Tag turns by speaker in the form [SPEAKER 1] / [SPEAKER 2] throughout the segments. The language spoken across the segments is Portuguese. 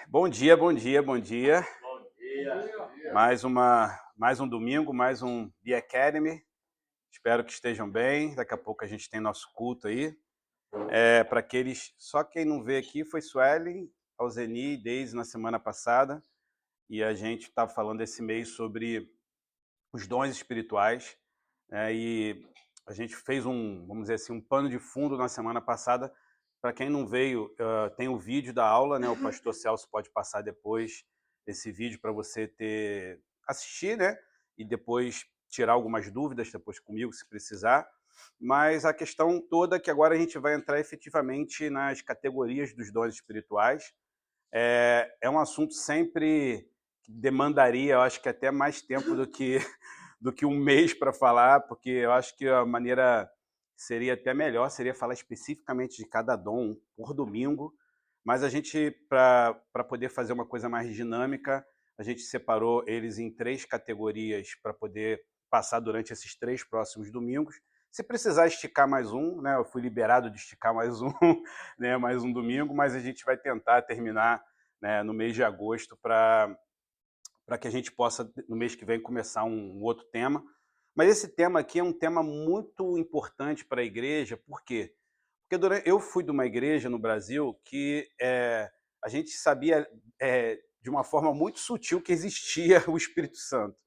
[SPEAKER 1] Bom dia, bom dia, bom dia.
[SPEAKER 2] Bom dia.
[SPEAKER 1] Mais um domingo, mais um Be Academy. Espero que estejam bem. Daqui a pouco a gente tem nosso culto aí. Para aqueles, só quem não vê aqui foi Suelen, Alzeni e Deise na semana passada. E a gente está falando esse mês sobre os dons espirituais. E a gente fez vamos dizer assim, um pano de fundo na semana passada. Para quem não veio, tem o vídeo da aula, né? O pastor Celso pode passar depois esse vídeo para você assistir, né? E depois tirar algumas dúvidas depois comigo, se precisar. Mas a questão toda é que agora a gente vai entrar efetivamente nas categorias dos dons espirituais. É um assunto sempre que demandaria, eu acho que até mais tempo do que um mês para falar, porque eu acho que a maneira seria até melhor, seria falar especificamente de cada dom por domingo, mas a gente, para poder fazer uma coisa mais dinâmica, a gente separou eles em 3 categorias para poder passar durante esses 3 próximos domingos. Se precisar esticar mais um, né, eu fui liberado de esticar mais um, né, mais um domingo, mas a gente vai tentar terminar, né, no mês de agosto para que a gente possa, no mês que vem, começar um outro tema. Mas esse tema aqui é um tema muito importante para a igreja, por quê? Porque eu fui de uma igreja no Brasil que a gente sabia de uma forma muito sutil que existia o Espírito Santo.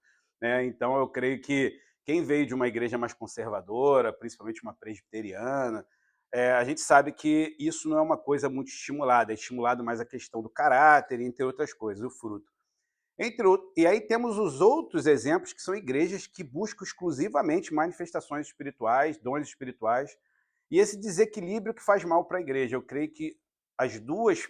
[SPEAKER 1] Né? Então eu creio que quem veio de uma igreja mais conservadora, principalmente uma presbiteriana, a gente sabe que isso não é uma coisa muito estimulada, é estimulado mais a questão do caráter, entre outras coisas, o fruto. E aí temos os outros exemplos, que são igrejas que buscam exclusivamente manifestações espirituais, dons espirituais, e esse desequilíbrio que faz mal para a igreja. Eu creio que as duas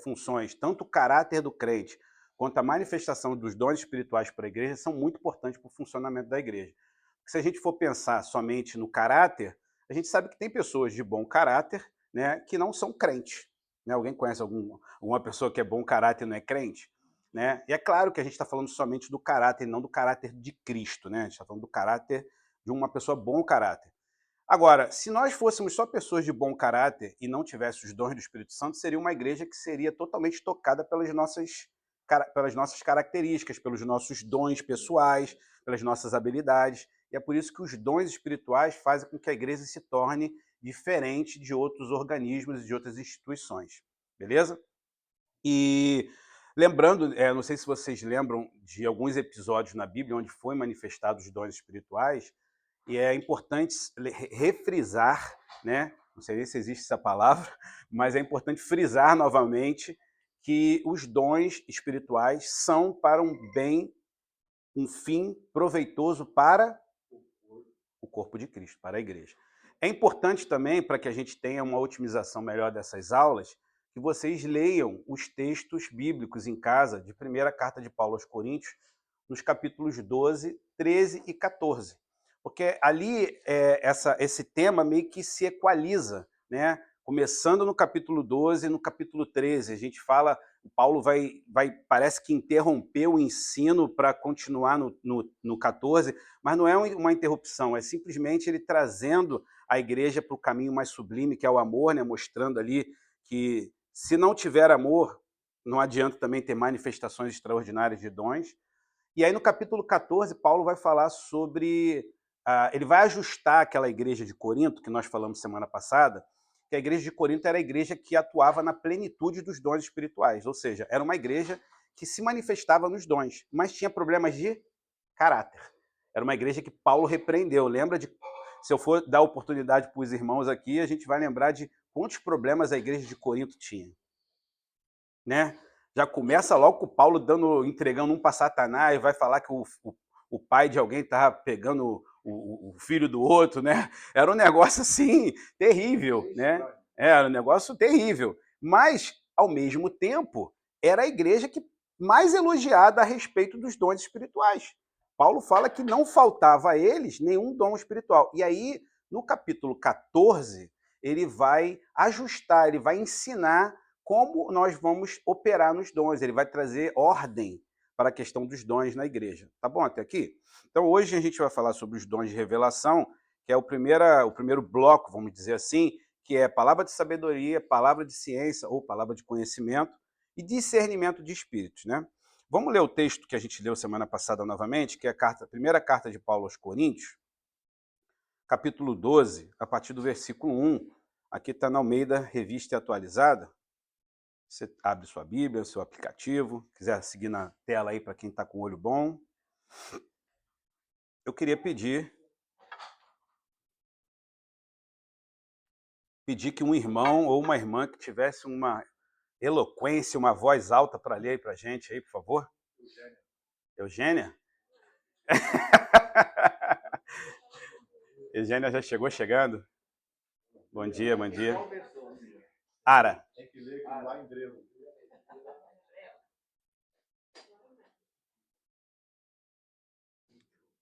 [SPEAKER 1] funções, tanto o caráter do crente quanto a manifestação dos dons espirituais para a igreja, são muito importantes para o funcionamento da igreja. Porque se a gente for pensar somente no caráter, a gente sabe que tem pessoas de bom caráter, né, que não são crentes. Né? Alguém conhece alguma pessoa que é bom caráter e não é crente? Né? E é claro que a gente está falando somente do caráter, e não do caráter de Cristo. Né? A gente está falando do caráter de uma pessoa bom caráter. Agora, se nós fôssemos só pessoas de bom caráter e não tivéssemos os dons do Espírito Santo, seria uma igreja que seria totalmente tocada pelas nossas características, pelos nossos dons pessoais, pelas nossas habilidades. E é por isso que os dons espirituais fazem com que a igreja se torne diferente de outros organismos e de outras instituições. Beleza? E lembrando, não sei se vocês lembram de alguns episódios na Bíblia onde foi manifestados os dons espirituais, e é importante refrisar, né? Não sei se existe essa palavra, mas é importante frisar novamente que os dons espirituais são para um bem, um fim proveitoso para o corpo de Cristo, para a igreja. É importante também, para que a gente tenha uma otimização melhor dessas aulas, que vocês leiam os textos bíblicos em casa, de primeira carta de Paulo aos Coríntios, nos capítulos 12, 13 e 14. Porque ali esse tema meio que se equaliza, né? Começando no capítulo 12 e no capítulo 13. A gente fala, o Paulo parece que interromper o ensino para continuar no 14, mas não é uma interrupção, é simplesmente ele trazendo a igreja para o caminho mais sublime, que é o amor, né? Mostrando ali que se não tiver amor, não adianta também ter manifestações extraordinárias de dons. E aí no capítulo 14, Paulo vai falar sobre... ele vai ajustar aquela igreja de Corinto, que nós falamos semana passada, que a igreja de Corinto era a igreja que atuava na plenitude dos dons espirituais, ou seja, era uma igreja que se manifestava nos dons, mas tinha problemas de caráter. Era uma igreja que Paulo repreendeu. Lembra de... Se eu for dar oportunidade para os irmãos aqui, a gente vai lembrar de quantos problemas a igreja de Corinto tinha. Né? Já começa logo com o Paulo entregando um para Satanás, vai falar que o pai de alguém estava pegando o filho do outro, né? Era um negócio assim terrível, né? Era um negócio terrível. Mas, ao mesmo tempo, era a igreja que mais elogiada a respeito dos dons espirituais. Paulo fala que não faltava a eles nenhum dom espiritual. E aí, no capítulo 14, ele vai ajustar, ele vai ensinar como nós vamos operar nos dons. Ele vai trazer ordem para a questão dos dons na igreja. Tá bom até aqui? Então, hoje a gente vai falar sobre os dons de revelação, que é o primeiro bloco, vamos dizer assim, que é palavra de sabedoria, palavra de ciência ou palavra de conhecimento e discernimento de espíritos, né? Vamos ler o texto que a gente leu semana passada novamente, que é a primeira carta de Paulo aos Coríntios, capítulo 12, a partir do versículo 1. Aqui está na Almeida, Revista e Atualizada. Você abre sua Bíblia, seu aplicativo, quiser seguir na tela aí para quem está com o olho bom. Eu queria pedir que um irmão ou uma irmã que tivesse uma eloquência, uma voz alta para ler aí para a gente, aí, por favor. Eugênia? Eugênia já chegou chegando? Bom dia, bom dia. Ara.
[SPEAKER 2] Tem que ler que vai em grego.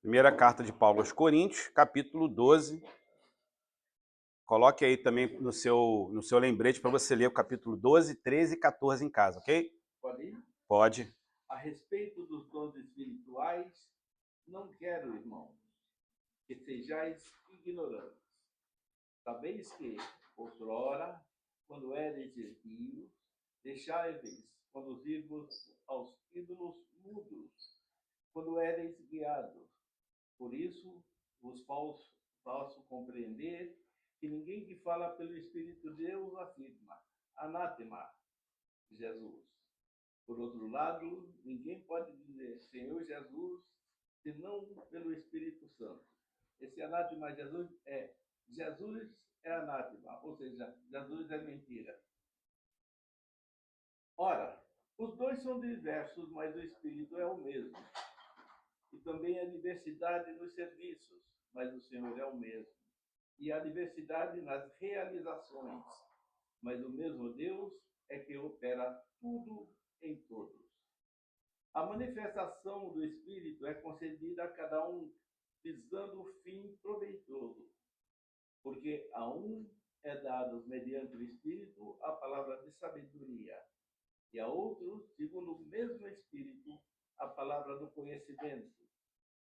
[SPEAKER 1] Primeira carta de Paulo aos Coríntios, capítulo 12. Coloque aí também no seu lembrete para você ler o capítulo 12, 13 e 14 em casa, ok?
[SPEAKER 3] Pode ir?
[SPEAKER 1] Pode.
[SPEAKER 3] A respeito dos dons espirituais, não quero, irmãos, que sejais ignorantes. Sabeis que, outrora, quando éreis gentios, deixai-vos conduzir-vos aos ídolos mudos, quando éreis guiados. Por isso, vos faço compreender que ninguém que fala pelo Espírito de Deus afirma, anátema, Jesus. Por outro lado, ninguém pode dizer Senhor Jesus, senão pelo Espírito Santo. Esse anátema Jesus é anátema, ou seja, Jesus é mentira. Ora, os dois são diversos, mas o Espírito é o mesmo. E também há diversidade nos serviços, mas o Senhor é o mesmo. E há diversidade nas realizações, mas o mesmo Deus é que opera tudo em todos. A manifestação do Espírito é concedida a cada um visando o fim proveitoso, porque a um é dado mediante o Espírito a palavra de sabedoria, e a outro, segundo o mesmo Espírito, a palavra do conhecimento,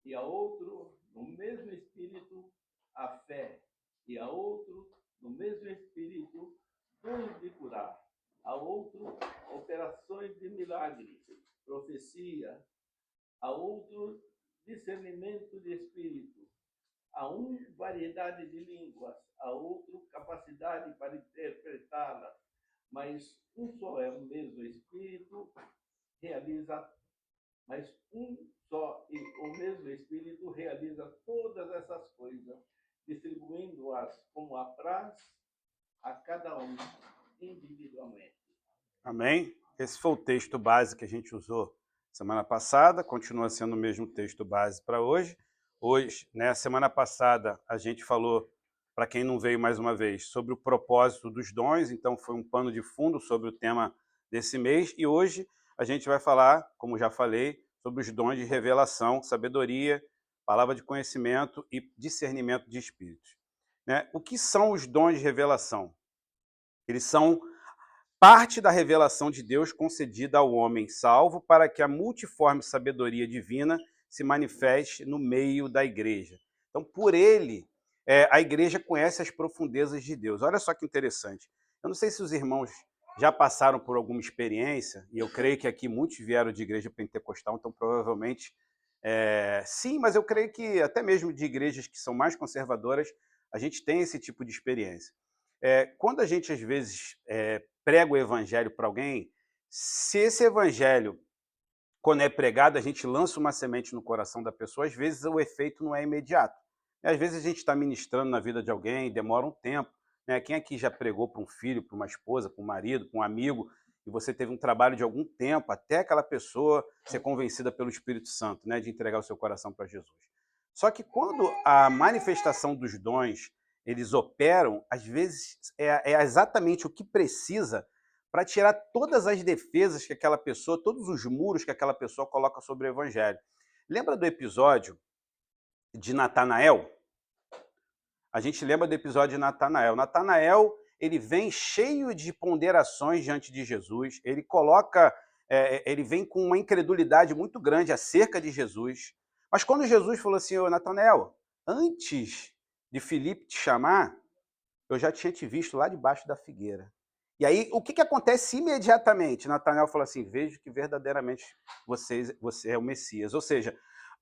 [SPEAKER 3] e a outro, no mesmo Espírito, a fé, e a outro, no mesmo Espírito, dons de curar, a outro, operações de milagres, profecia, a outro, discernimento de espírito, a um, variedade de línguas, a outro, capacidade para interpretá-las, mas um só é o mesmo Espírito, mas um só e o mesmo Espírito realiza todas essas coisas, distribuindo-as como apraz a cada um individualmente.
[SPEAKER 1] Amém? Esse foi o texto base que a gente usou semana passada, continua sendo o mesmo texto base para hoje. Hoje, né, semana passada, a gente falou, para quem não veio mais uma vez, sobre o propósito dos dons, então foi um pano de fundo sobre o tema desse mês, e hoje a gente vai falar, como já falei, sobre os dons de revelação, sabedoria, palavra de conhecimento e discernimento de espíritos. Né? O que são os dons de revelação? Eles são parte da revelação de Deus concedida ao homem salvo para que a multiforme sabedoria divina se manifeste no meio da igreja. Então, por ele, a igreja conhece as profundezas de Deus. Olha só que interessante. Eu não sei se os irmãos já passaram por alguma experiência, e eu creio que aqui muitos vieram de igreja pentecostal, então provavelmente sim, mas eu creio que até mesmo de igrejas que são mais conservadoras, a gente tem esse tipo de experiência. Quando a gente, às vezes, prega o evangelho para alguém, se esse evangelho, quando é pregado, a gente lança uma semente no coração da pessoa, às vezes o efeito não é imediato. Às vezes a gente está ministrando na vida de alguém, demora um tempo. Né? Quem aqui já pregou para um filho, para uma esposa, para um marido, para um amigo, e você teve um trabalho de algum tempo até aquela pessoa ser convencida pelo Espírito Santo, né, de entregar o seu coração para Jesus. Só que quando a manifestação dos dons eles operam, às vezes é exatamente o que precisa para tirar todas as defesas que aquela pessoa, todos os muros que aquela pessoa coloca sobre o evangelho. Lembra do episódio de Natanael? A gente lembra do episódio de Natanael. Natanael, ele vem cheio de ponderações diante de Jesus, ele vem com uma incredulidade muito grande acerca de Jesus. Mas quando Jesus falou assim, ô Natanael, antes de Filipe te chamar, eu já tinha te visto lá debaixo da figueira. E aí, o que acontece imediatamente? Natanael fala assim, vejo que verdadeiramente você é o Messias. Ou seja,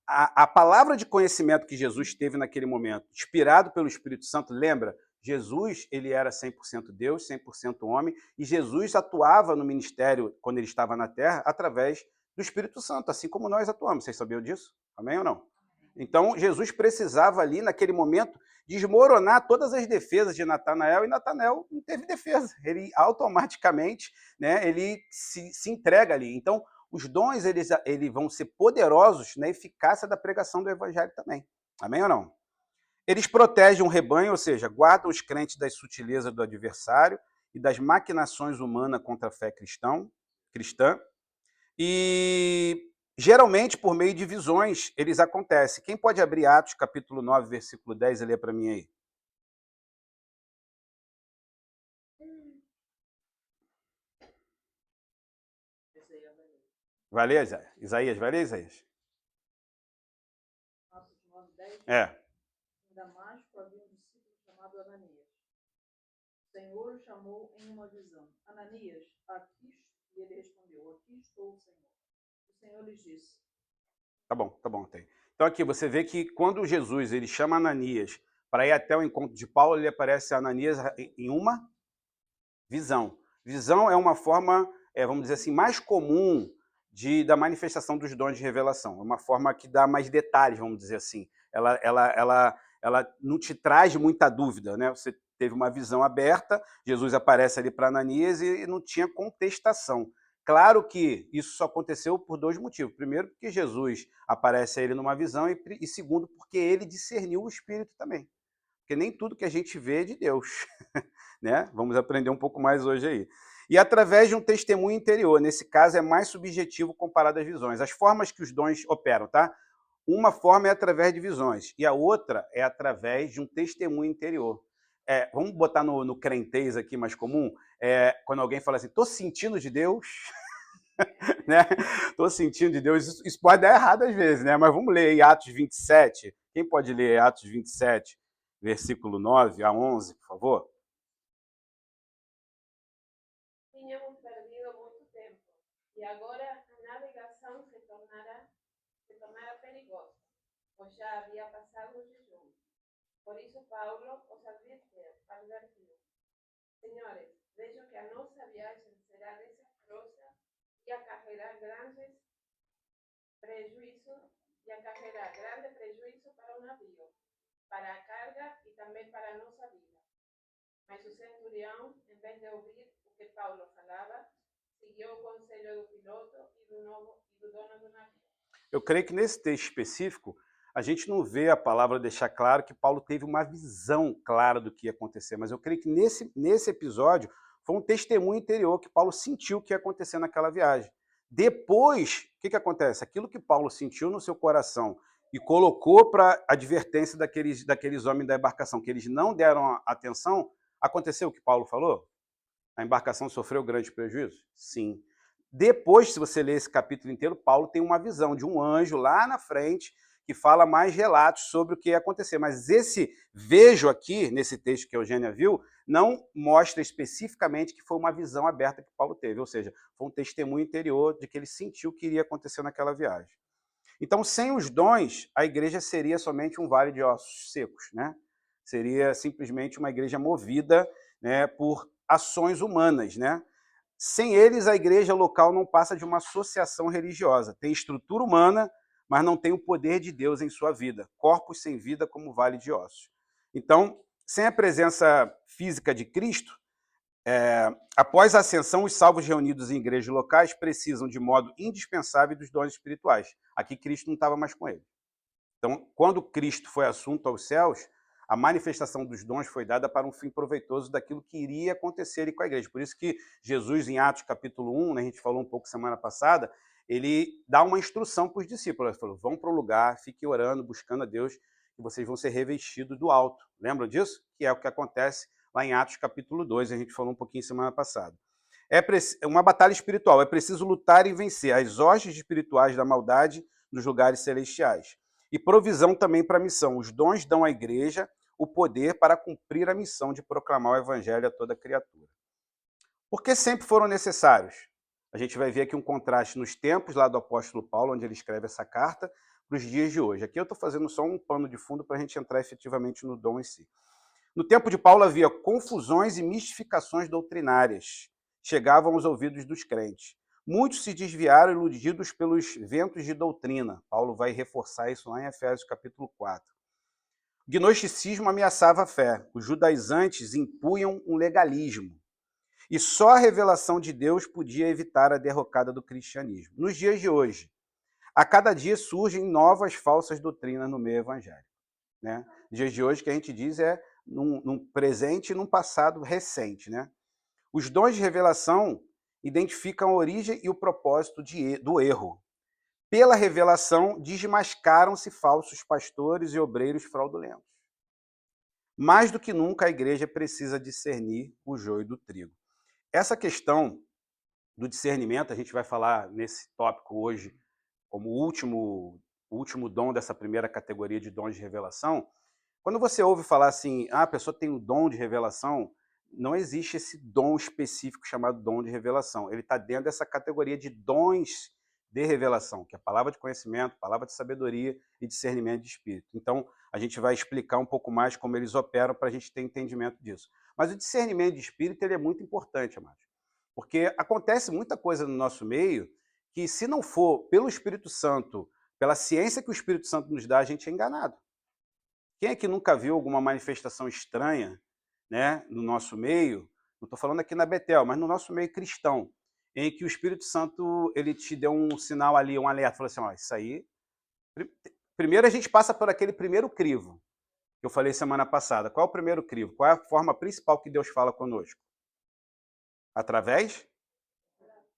[SPEAKER 1] a palavra de conhecimento que Jesus teve naquele momento, inspirado pelo Espírito Santo, lembra? Jesus, ele era 100% Deus, 100% homem, e Jesus atuava no ministério, quando ele estava na Terra, através do Espírito Santo, assim como nós atuamos. Vocês sabiam disso? Amém ou não? Então, Jesus precisava ali, naquele momento, desmoronar todas as defesas de Natanael, e Natanael não teve defesa. Ele automaticamente, né, ele se entrega ali. Então, os dons eles vão ser poderosos na eficácia da pregação do evangelho também. Amém ou não? Eles protegem o rebanho, ou seja, guardam os crentes das sutilezas do adversário e das maquinações humanas contra a fé cristã. E geralmente, por meio de visões, eles acontecem. Quem pode abrir Atos, capítulo 9, versículo 10 e ler para mim aí? Vai ler, Isaías? Isaías, vai ler, Isaías? É.
[SPEAKER 4] Em Damasco havia um discípulo chamado Ananias. O Senhor o chamou em uma visão. Ananias, aqui. E ele respondeu, aqui estou, Senhor. O Senhor lhes disse.
[SPEAKER 1] Tá bom. Tem. Então aqui você vê que quando Jesus ele chama Ananias para ir até o encontro de Paulo, ele aparece a Ananias em uma visão. Visão é uma forma, vamos dizer assim, mais comum da manifestação dos dons de revelação. É uma forma que dá mais detalhes, vamos dizer assim. Ela não te traz muita dúvida, né? Você teve uma visão aberta, Jesus aparece ali para Ananias e não tinha contestação. Claro que isso só aconteceu por dois motivos. Primeiro, porque Jesus aparece a ele numa visão e segundo, porque ele discerniu o Espírito também. Porque nem tudo que a gente vê é de Deus. Né? Vamos aprender um pouco mais hoje aí. E através de um testemunho interior. Nesse caso, é mais subjetivo comparado às visões. As formas que os dons operam, tá? Uma forma é através de visões e a outra é através de um testemunho interior. Vamos botar no crentez aqui mais comum, quando alguém fala assim, estou sentindo de Deus, né? Estou sentindo de Deus, isso pode dar errado às vezes, né? Mas vamos ler aí Atos 27, quem pode ler Atos 27, versículo 9 a 11, por favor?
[SPEAKER 5] Tínhamos perdido muito tempo e agora a navegação se tornara perigosa, pois já havia passado o jejum. Por isso Paulo os advertiu. Senhores, vejo que a nossa viagem será desastrosa e acarreará grande prejuízo para o navio, para a carga e também para a nossa vida. Mas o centurião, em vez de ouvir o que Paulo falava, seguiu o conselho do piloto e do dono do navio.
[SPEAKER 1] Eu creio que nesse texto específico, a gente não vê a palavra deixar claro que Paulo teve uma visão clara do que ia acontecer, mas eu creio que nesse episódio foi um testemunho interior que Paulo sentiu que ia acontecer naquela viagem. Depois, o que acontece? Aquilo que Paulo sentiu no seu coração e colocou para advertência daqueles homens da embarcação, que eles não deram atenção, aconteceu o que Paulo falou? A embarcação sofreu grande prejuízo? Sim. Depois, se você ler esse capítulo inteiro, Paulo tem uma visão de um anjo lá na frente que fala mais relatos sobre o que ia acontecer. Mas esse vejo aqui, nesse texto que a Eugênia viu, não mostra especificamente que foi uma visão aberta que Paulo teve, ou seja, foi um testemunho interior de que ele sentiu que iria acontecer naquela viagem. Então, sem os dons, a igreja seria somente um vale de ossos secos, né? Seria simplesmente uma igreja movida, né, por ações humanas, né? Sem eles, a igreja local não passa de uma associação religiosa. Tem estrutura humana, mas não tem o poder de Deus em sua vida. Corpos sem vida como vale de ossos. Então, sem a presença física de Cristo, após a ascensão, os salvos reunidos em igrejas locais precisam de modo indispensável dos dons espirituais. Aqui Cristo não estava mais com ele. Então, quando Cristo foi assunto aos céus, a manifestação dos dons foi dada para um fim proveitoso daquilo que iria acontecer com a igreja. Por isso que Jesus, em Atos capítulo 1, né, a gente falou um pouco semana passada, ele dá uma instrução para os discípulos. Ele falou, vão para o lugar, fiquem orando, buscando a Deus, e vocês vão ser revestidos do alto. Lembram disso? Que é o que acontece lá em Atos capítulo 2, a gente falou um pouquinho semana passada. É uma batalha espiritual, é preciso lutar e vencer as hostes espirituais da maldade nos lugares celestiais. E provisão também para a missão. Os dons dão à igreja o poder para cumprir a missão de proclamar o evangelho a toda criatura. Por que sempre foram necessários? A gente vai ver aqui um contraste nos tempos lá do apóstolo Paulo, onde ele escreve essa carta, para os dias de hoje. Aqui eu estou fazendo só um pano de fundo para a gente entrar efetivamente no dom em si. No tempo de Paulo havia confusões e mistificações doutrinárias. Chegavam aos ouvidos dos crentes. Muitos se desviaram, iludidos pelos ventos de doutrina. Paulo vai reforçar isso lá em Efésios capítulo 4. O gnosticismo ameaçava a fé. Os judaizantes impunham um legalismo. E só a revelação de Deus podia evitar a derrocada do cristianismo. Nos dias de hoje, a cada dia surgem novas falsas doutrinas no meio evangélico. Né? Nos dias de hoje, o que a gente diz é num presente e num passado recente. Né? Os dons de revelação identificam a origem e o propósito do erro. Pela revelação, desmascaram-se falsos pastores e obreiros fraudulentos. Mais do que nunca, a igreja precisa discernir o joio do trigo. Essa questão do discernimento, a gente vai falar nesse tópico hoje como o último dom dessa primeira categoria de dons de revelação. Quando você ouve falar assim, a pessoa tem o dom de revelação, não existe esse dom específico chamado dom de revelação. Ele está dentro dessa categoria de dons de revelação, que é a palavra de conhecimento, palavra de sabedoria e discernimento de espírito. Então, a gente vai explicar um pouco mais como eles operam para a gente ter entendimento disso. Mas o discernimento de espírito ele é muito importante, amados. Porque acontece muita coisa no nosso meio que, se não for pelo Espírito Santo, pela ciência que o Espírito Santo nos dá, a gente é enganado. Quem é que nunca viu alguma manifestação estranha, né, no nosso meio? Não estou falando aqui na Betel, mas no nosso meio cristão, em que o Espírito Santo ele te deu um sinal ali, um alerta, falou assim, ó, isso aí... Primeiro a gente passa por aquele primeiro crivo, que eu falei semana passada. Qual é o primeiro crivo? Qual é a forma principal que Deus fala conosco? Através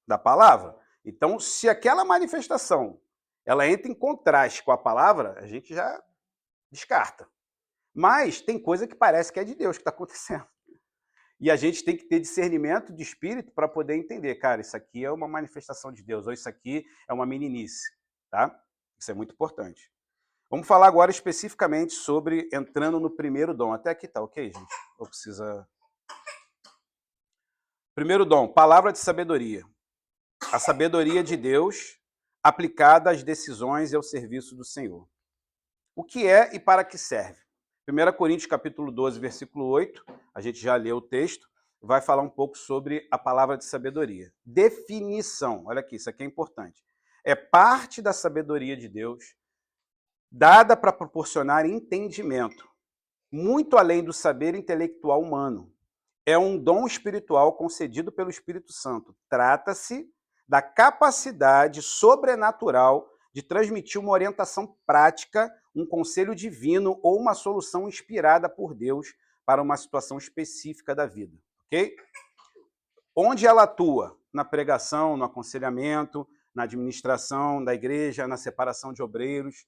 [SPEAKER 1] da palavra. Então, se aquela manifestação ela entra em contraste com a palavra, a gente já descarta. Mas tem coisa que parece que é de Deus que está acontecendo. E a gente tem que ter discernimento de espírito para poder entender, cara, isso aqui é uma manifestação de Deus, ou isso aqui é uma meninice, tá? Isso é muito importante. Vamos falar agora especificamente sobre entrando no primeiro dom. Até aqui tá ok, gente? Ou precisa... Primeiro dom, palavra de sabedoria. A sabedoria de Deus aplicada às decisões e ao serviço do Senhor. O que é e para que serve? 1 Coríntios capítulo 12, versículo 8, a gente já leu o texto, vai falar um pouco sobre a palavra de sabedoria. Definição, olha aqui, isso aqui é importante. É parte da sabedoria de Deus, dada para proporcionar entendimento, muito além do saber intelectual humano. É um dom espiritual concedido pelo Espírito Santo. Trata-se da capacidade sobrenatural de transmitir uma orientação prática, um conselho divino ou uma solução inspirada por Deus para uma situação específica da vida. Ok? Onde ela atua? Na pregação, no aconselhamento, na administração da igreja, na separação de obreiros.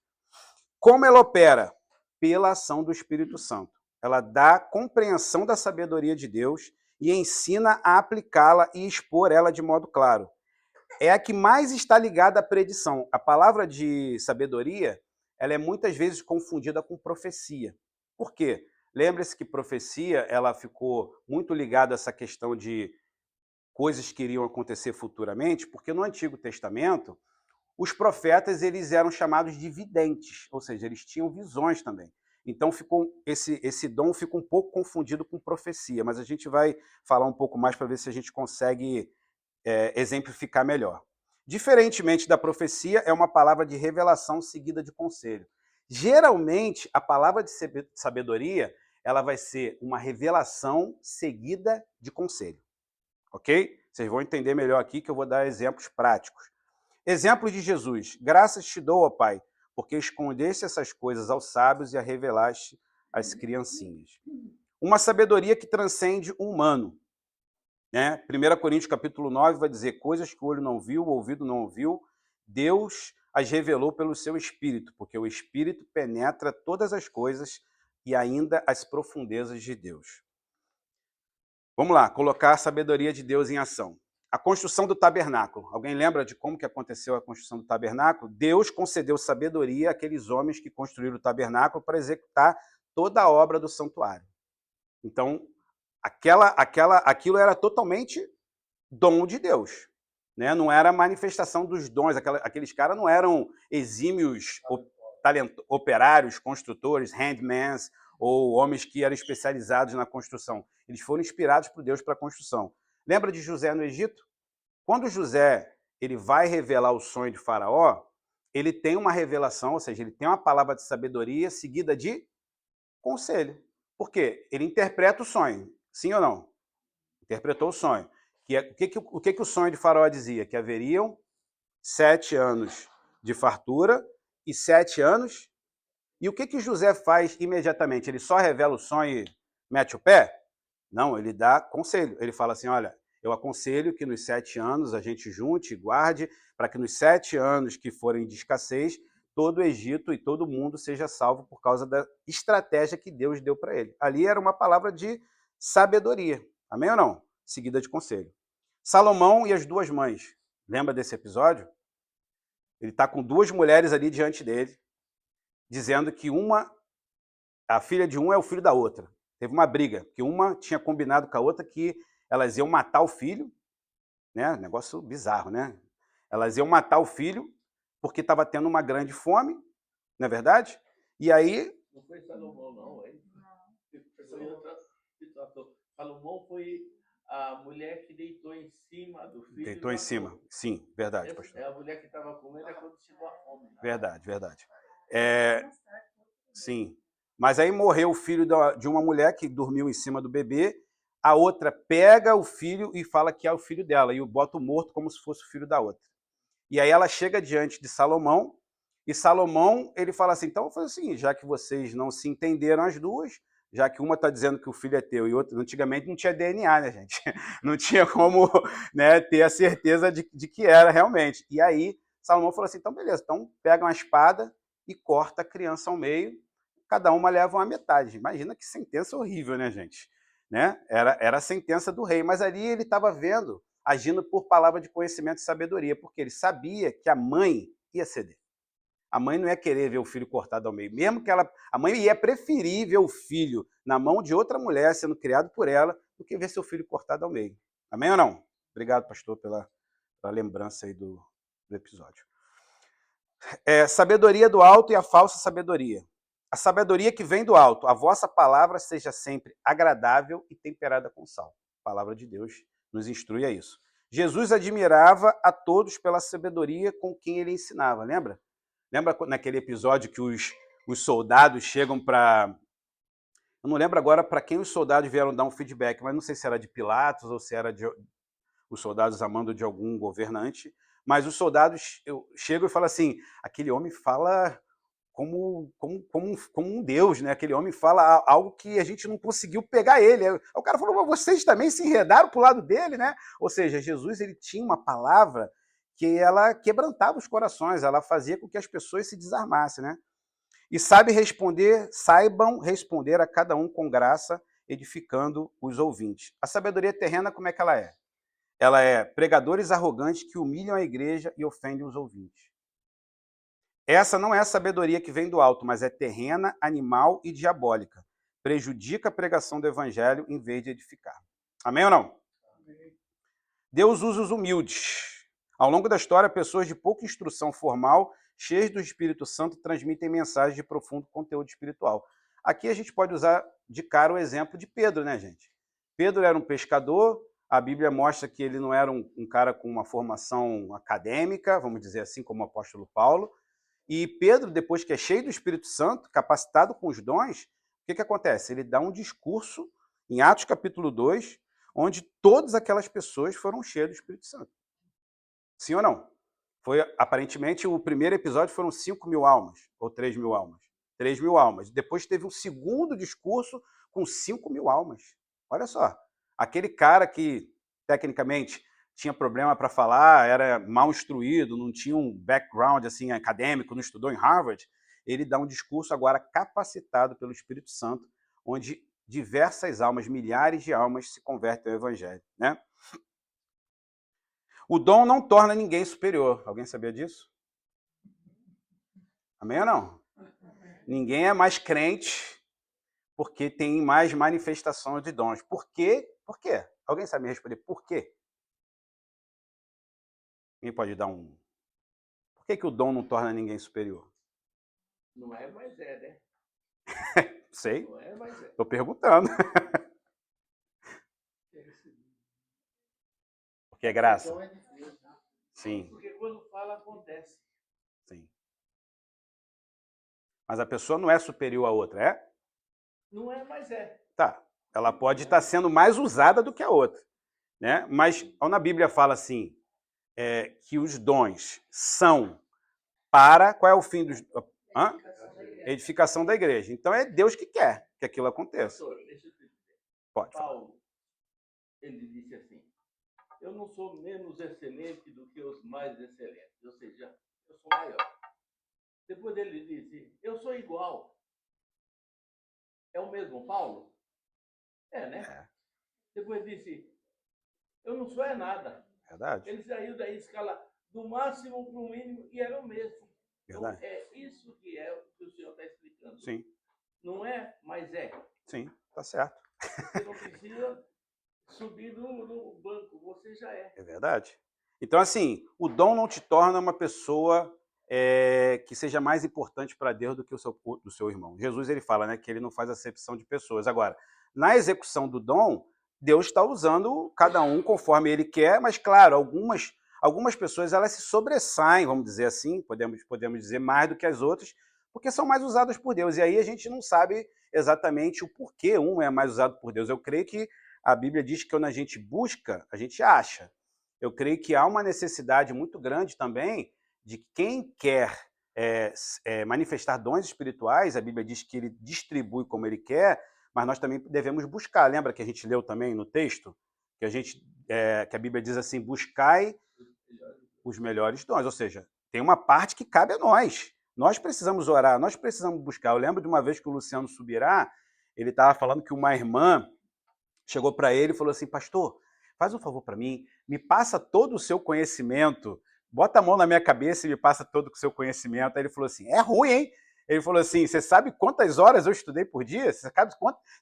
[SPEAKER 1] Como ela opera? Pela ação do Espírito Santo. Ela dá compreensão da sabedoria de Deus e ensina a aplicá-la e expor ela de modo claro. É a que mais está ligada à predição. A palavra de sabedoria, ela é muitas vezes confundida com profecia. Por quê? Lembre-se que profecia, ela ficou muito ligada a essa questão de coisas que iriam acontecer futuramente, porque no Antigo Testamento, os profetas eles eram chamados de videntes, ou seja, eles tinham visões também. Então esse dom fica um pouco confundido com profecia, mas a gente vai falar um pouco mais para ver se a gente consegue exemplificar melhor. Diferentemente da profecia, é uma palavra de revelação seguida de conselho. Geralmente, a palavra de sabedoria ela vai ser uma revelação seguida de conselho. Ok? Vocês vão entender melhor aqui que eu vou dar exemplos práticos. Exemplo de Jesus. Graças te dou, ó Pai, porque escondeste essas coisas aos sábios e a revelaste às criancinhas. Uma sabedoria que transcende o humano. Né? 1 Coríntios capítulo 9 vai dizer coisas que o olho não viu, o ouvido não ouviu, Deus as revelou pelo seu Espírito, porque o Espírito penetra todas as coisas e ainda as profundezas de Deus. Vamos lá, colocar a sabedoria de Deus em ação. A construção do tabernáculo. Alguém lembra de como que aconteceu a construção do tabernáculo? Deus concedeu sabedoria àqueles homens que construíram o tabernáculo para executar toda a obra do santuário. Então, aquilo era totalmente dom de Deus, né? Não era manifestação dos dons. Aqueles caras não eram exímios operários, construtores, handmans, ou homens que eram especializados na construção. Eles foram inspirados por Deus para a construção. Lembra de José no Egito? Quando José ele vai revelar o sonho de Faraó, ele tem uma revelação, ou seja, ele tem uma palavra de sabedoria seguida de conselho. Por quê? Ele interpreta o sonho, sim ou não? Interpretou o sonho. O que o sonho de Faraó dizia? Que haveriam 7 anos de fartura e 7 anos. E o que José faz imediatamente? Ele só revela o sonho e mete o pé? Não, ele dá conselho. Ele fala assim, olha, eu aconselho que nos 7 anos a gente junte e guarde, para que nos 7 anos que forem de escassez, todo o Egito e todo mundo seja salvo por causa da estratégia que Deus deu para ele. Ali era uma palavra de sabedoria. Amém ou não? Seguida de conselho. Salomão e as 2 mães. Lembra desse episódio? Ele está com 2 mulheres ali diante dele, dizendo que a filha de um é o filho da outra. Teve uma briga, que uma tinha combinado com a outra que elas iam matar o filho, né? Negócio bizarro, né? Elas iam matar o filho porque estava tendo uma grande fome, não é verdade? E aí...
[SPEAKER 3] Não foi Salomão, não, hein? Foi outra situação. Salomão foi a mulher que deitou em cima do filho.
[SPEAKER 1] Deitou em cima, sim, verdade, pastor.
[SPEAKER 3] É a mulher que estava comendo quando chegou a fome.
[SPEAKER 1] Verdade, verdade. Sim. Mas aí morreu o filho de uma mulher que dormiu em cima do bebê, a outra pega o filho e fala que é o filho dela, e o bota o morto como se fosse o filho da outra. E aí ela chega diante de Salomão, e Salomão, ele fala assim, então eu falo assim, já que vocês não se entenderam as duas, já que uma está dizendo que o filho é teu e outra, antigamente não tinha DNA, né, gente? Não tinha como, né, ter a certeza de que era realmente. E aí Salomão falou assim, então beleza, então pega uma espada e corta a criança ao meio, cada uma leva uma metade. Imagina que sentença horrível, né, gente? Né? Era a sentença do rei, mas ali ele estava vendo, agindo por palavra de conhecimento e sabedoria, porque ele sabia que a mãe ia ceder. A mãe não ia querer ver o filho cortado ao meio, mesmo que a mãe ia preferir ver o filho na mão de outra mulher, sendo criado por ela, do que ver seu filho cortado ao meio. Amém ou não? Obrigado, pastor, pela lembrança aí do episódio. Sabedoria do alto e a falsa sabedoria. A sabedoria que vem do alto, a vossa palavra seja sempre agradável e temperada com sal. A palavra de Deus nos instrui a isso. Jesus admirava a todos pela sabedoria com quem ele ensinava, lembra? Lembra naquele episódio que os soldados chegam para... Eu não lembro agora para quem os soldados vieram dar um feedback, mas não sei se era de Pilatos ou se era de os soldados a mando de algum governante, mas os soldados chegam e falam assim, aquele homem fala como um Deus, né? Aquele homem fala algo que a gente não conseguiu pegar ele. Aí o cara falou, mas vocês também se enredaram para o lado dele, né? Ou seja, Jesus ele tinha uma palavra que ela quebrantava os corações, ela fazia com que as pessoas se desarmassem, né? E saibam responder a cada um com graça, edificando os ouvintes. A sabedoria terrena, como é que ela é? Ela é pregadores arrogantes que humilham a igreja e ofendem os ouvintes. Essa não é a sabedoria que vem do alto, mas é terrena, animal e diabólica. Prejudica a pregação do evangelho em vez de edificar. Amém ou não? Amém. Deus usa os humildes. Ao longo da história, pessoas de pouca instrução formal, cheias do Espírito Santo, transmitem mensagens de profundo conteúdo espiritual. Aqui a gente pode usar de cara o exemplo de Pedro, né, gente? Pedro era um pescador, a Bíblia mostra que ele não era um cara com uma formação acadêmica, vamos dizer assim, como o apóstolo Paulo. E Pedro, depois que é cheio do Espírito Santo, capacitado com os dons, o que acontece? Ele dá um discurso em Atos capítulo 2, onde todas aquelas pessoas foram cheias do Espírito Santo. Sim ou não? Foi, aparentemente, o primeiro episódio foram 5.000 almas, ou 3.000 almas. 3.000 almas. Depois teve um segundo discurso com 5.000 almas. Olha só, aquele cara que, tecnicamente, tinha problema para falar, era mal instruído, não tinha um background assim, acadêmico, não estudou em Harvard, ele dá um discurso agora capacitado pelo Espírito Santo, onde diversas almas, milhares de almas se convertem ao Evangelho, né? O dom não torna ninguém superior. Alguém sabia disso? Amém ou não? Ninguém é mais crente, porque tem mais manifestação de dons. Por quê? Por quê? Alguém sabe me responder por quê? Quem pode dar um... Por que o dom não torna ninguém superior?
[SPEAKER 3] Não é, mas é, né?
[SPEAKER 1] Sei,
[SPEAKER 3] Não é, mas é.
[SPEAKER 1] estou perguntando. Porque é graça.
[SPEAKER 2] Então é de Deus, né?
[SPEAKER 1] Sim,
[SPEAKER 3] Porque quando fala, acontece.
[SPEAKER 1] sim. Mas a pessoa não é superior à outra, é?
[SPEAKER 3] Não é, mas é.
[SPEAKER 1] Tá. Ela pode estar sendo mais usada do que a outra, né? Mas quando a Bíblia fala assim, que os dons são para... Qual é o fim dos... Hã? Edificação da igreja. Então é Deus que quer que aquilo aconteça.
[SPEAKER 3] Pastor, deixa eu te dizer.
[SPEAKER 1] Pode falar.
[SPEAKER 3] Paulo, ele disse assim, eu não sou menos excelente do que os mais excelentes. Ou seja, eu sou maior. Depois ele disse, eu sou igual. É o mesmo Paulo? É, né?
[SPEAKER 1] É.
[SPEAKER 3] Depois disse, eu não sou nada.
[SPEAKER 1] Verdade,
[SPEAKER 3] Ele saiu da escala do máximo para o mínimo e era o mesmo. Então,
[SPEAKER 1] verdade.
[SPEAKER 3] é isso que é o que o senhor está explicando.
[SPEAKER 1] Sim,
[SPEAKER 3] Não é, mas é.
[SPEAKER 1] sim, tá certo.
[SPEAKER 3] Você não precisa subir no banco, você já é.
[SPEAKER 1] É verdade. Então, assim, o dom não te torna uma pessoa que seja mais importante para Deus do que do seu irmão. Jesus, ele fala, né, que ele não faz acepção de pessoas. Agora, na execução do dom, Deus está usando cada um conforme ele quer, mas, claro, algumas pessoas elas se sobressaem, vamos dizer assim, podemos dizer mais do que as outras, porque são mais usadas por Deus. E aí a gente não sabe exatamente o porquê um é mais usado por Deus. Eu creio que a Bíblia diz que quando a gente busca, a gente acha. Eu creio que há uma necessidade muito grande também de quem quer manifestar dons espirituais. A Bíblia diz que ele distribui como ele quer, mas nós também devemos buscar. Lembra que a gente leu também no texto? Que a Bíblia diz assim, buscai os melhores dons. Ou seja, tem uma parte que cabe a nós. Nós precisamos orar, nós precisamos buscar. Eu lembro de uma vez que o Luciano Subirá, ele estava falando que uma irmã chegou para ele e falou assim, pastor, faz um favor para mim, me passa todo o seu conhecimento, bota a mão na minha cabeça e me passa todo o seu conhecimento. Aí ele falou assim, é ruim, hein? Ele falou assim, você sabe quantas horas eu estudei por dia? Você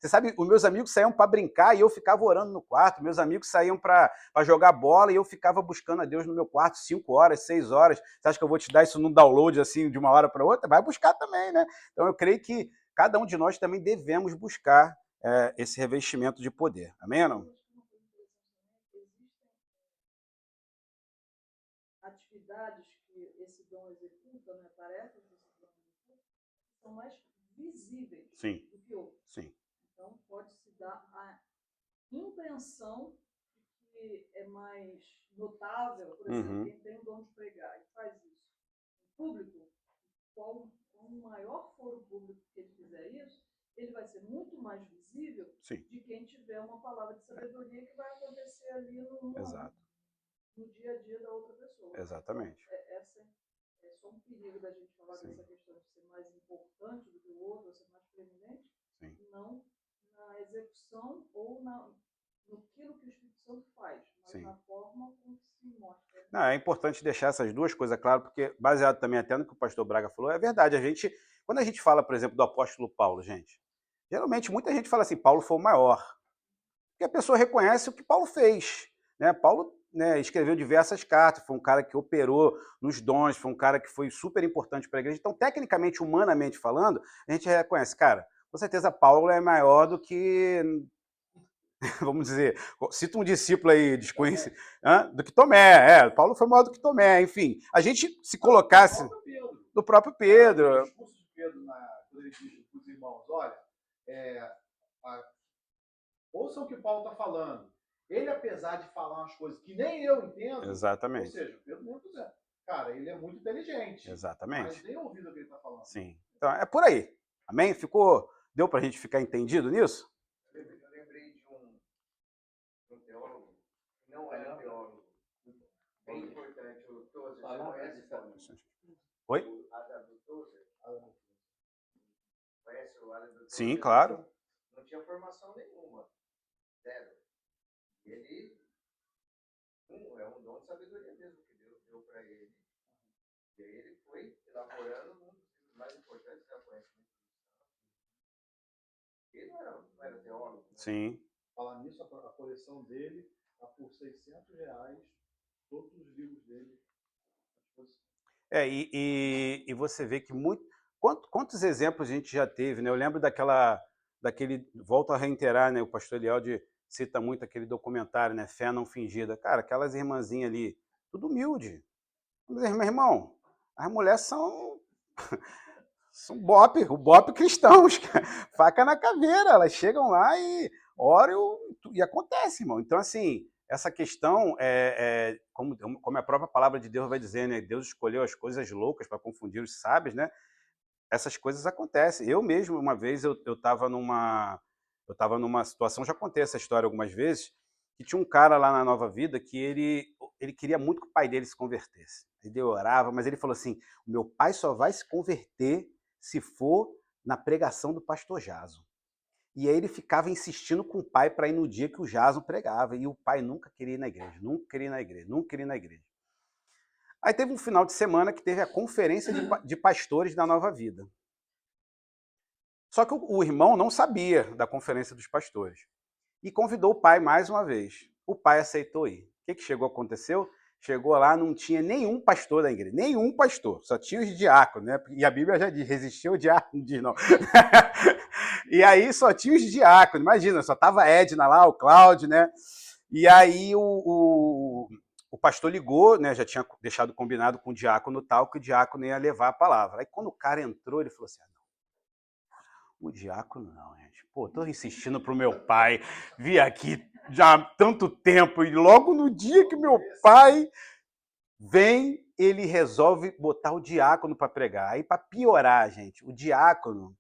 [SPEAKER 1] sabe, os meus amigos saíam para brincar e eu ficava orando no quarto, meus amigos saíam para jogar bola e eu ficava buscando a Deus no meu quarto 5 horas, 6 horas. Você acha que eu vou te dar isso num download assim de uma hora para outra? Vai buscar também, né? Então eu creio que cada um de nós também devemos buscar esse revestimento de poder. Amém ou não?
[SPEAKER 4] Existem atividades que esse dom executa, né, tarefas que esse dom executa, são mais visíveis
[SPEAKER 1] Sim,
[SPEAKER 4] do que outras.
[SPEAKER 1] sim.
[SPEAKER 4] Então, pode-se dar a impressão de que é mais notável, por exemplo, quem tem o dom de pregar e faz isso em público, quanto maior for o público que ele fizer isso, ele vai ser muito mais visível
[SPEAKER 1] Sim.
[SPEAKER 4] de quem tiver uma palavra de sabedoria que vai acontecer ali
[SPEAKER 1] Exato.
[SPEAKER 4] no dia a dia da outra pessoa.
[SPEAKER 1] Exatamente.
[SPEAKER 4] Então, é só um perigo da gente falar
[SPEAKER 1] Sim.
[SPEAKER 4] dessa questão de ser mais importante do que o outro, ou ser mais preeminente,
[SPEAKER 1] Sim.
[SPEAKER 4] não na execução ou no que o Espírito Santo faz, mas
[SPEAKER 1] Sim.
[SPEAKER 4] na forma como se mostra.
[SPEAKER 1] Não, é importante deixar essas duas coisas claras, porque baseado também até no que o pastor Braga falou, é verdade. Quando a gente fala, por exemplo, do apóstolo Paulo, gente, geralmente muita gente fala assim, Paulo foi o maior. Porque a pessoa reconhece o que Paulo fez. Né? Paulo, né, escreveu diversas cartas, foi um cara que operou nos dons, foi um cara que foi super importante para a igreja. Então, tecnicamente, humanamente falando, a gente reconhece, cara, com certeza Paulo é maior do que, vamos dizer, cita um discípulo aí desconhecido, do que Tomé. Paulo foi maior do que Tomé, enfim. A gente se colocasse do próprio Pedro.
[SPEAKER 2] O discurso de Pedro, quando ele diz para os irmãos, olha, ouçam o que Paulo está falando. Ele, apesar de falar umas coisas que nem eu entendo,
[SPEAKER 1] Exatamente.
[SPEAKER 2] ou seja, Pedro mesmo dizendo, cara, ele é muito inteligente.
[SPEAKER 1] Exatamente.
[SPEAKER 2] Mas nem ouvido o que ele está falando.
[SPEAKER 1] Sim. Então, é por aí. Amém? Deu para a gente ficar entendido nisso?
[SPEAKER 2] Eu lembrei de um teólogo, não é teólogo, bem importante, o Tozer.
[SPEAKER 1] Oi?
[SPEAKER 2] O Adam Tozer. Conhece o Adam Tozer?
[SPEAKER 1] Sim, claro.
[SPEAKER 2] Não tinha formação nenhuma. Zero. Ele é um dom de sabedoria mesmo que Deus deu para ele. E aí ele foi elaborando um dos livros mais importantes que é o conhecimento do Santo. Ele
[SPEAKER 1] Sim.
[SPEAKER 6] Falar nisso, a coleção dele está por R$ 600, todos os livros dele à disposição.
[SPEAKER 1] E você vê que quantos exemplos a gente já teve, né? Eu lembro daquele, volto a reiterar, né? O pastor Elielde cita muito aquele documentário, né? Fé Não Fingida. Cara, aquelas irmãzinhas ali, tudo humilde. Mas, meu irmão, as mulheres são o bope cristãos, faca na caveira. Elas chegam lá e oram e acontece, irmão. Então, assim, essa questão, como a própria palavra de Deus vai dizer, né? Deus escolheu as coisas loucas para confundir os sábios, né? Essas coisas acontecem. Eu mesmo, uma vez, eu estava numa situação, já contei essa história algumas vezes, que tinha um cara lá na Nova Vida que ele queria muito que o pai dele se convertesse. Ele orava, mas ele falou assim, o meu pai só vai se converter se for na pregação do pastor Jason. E aí ele ficava insistindo com o pai para ir no dia que o Jason pregava, e o pai nunca queria ir na igreja, nunca queria ir na igreja, nunca queria ir na igreja. Aí teve um final de semana que teve a conferência de pastores da Nova Vida. Só que o irmão não sabia da conferência dos pastores. E convidou o pai mais uma vez. O pai aceitou ir. O que aconteceu? Chegou lá, não tinha nenhum pastor da igreja. Nenhum pastor. Só tinha os diáconos, né? E a Bíblia já diz, resistiu o diácono, diz não. E aí só tinha os diáconos. Imagina, só tava a Edna lá, o Cláudio, né? E aí o pastor ligou, né? Já tinha deixado combinado com o diácono tal, que o diácono ia levar a palavra. Aí quando o cara entrou, ele falou assim, o diácono não, gente. Pô, tô insistindo pro meu pai vir aqui já há tanto tempo e logo no dia que meu pai vem, ele resolve botar o diácono para pregar. Aí, para piorar, gente, o diácono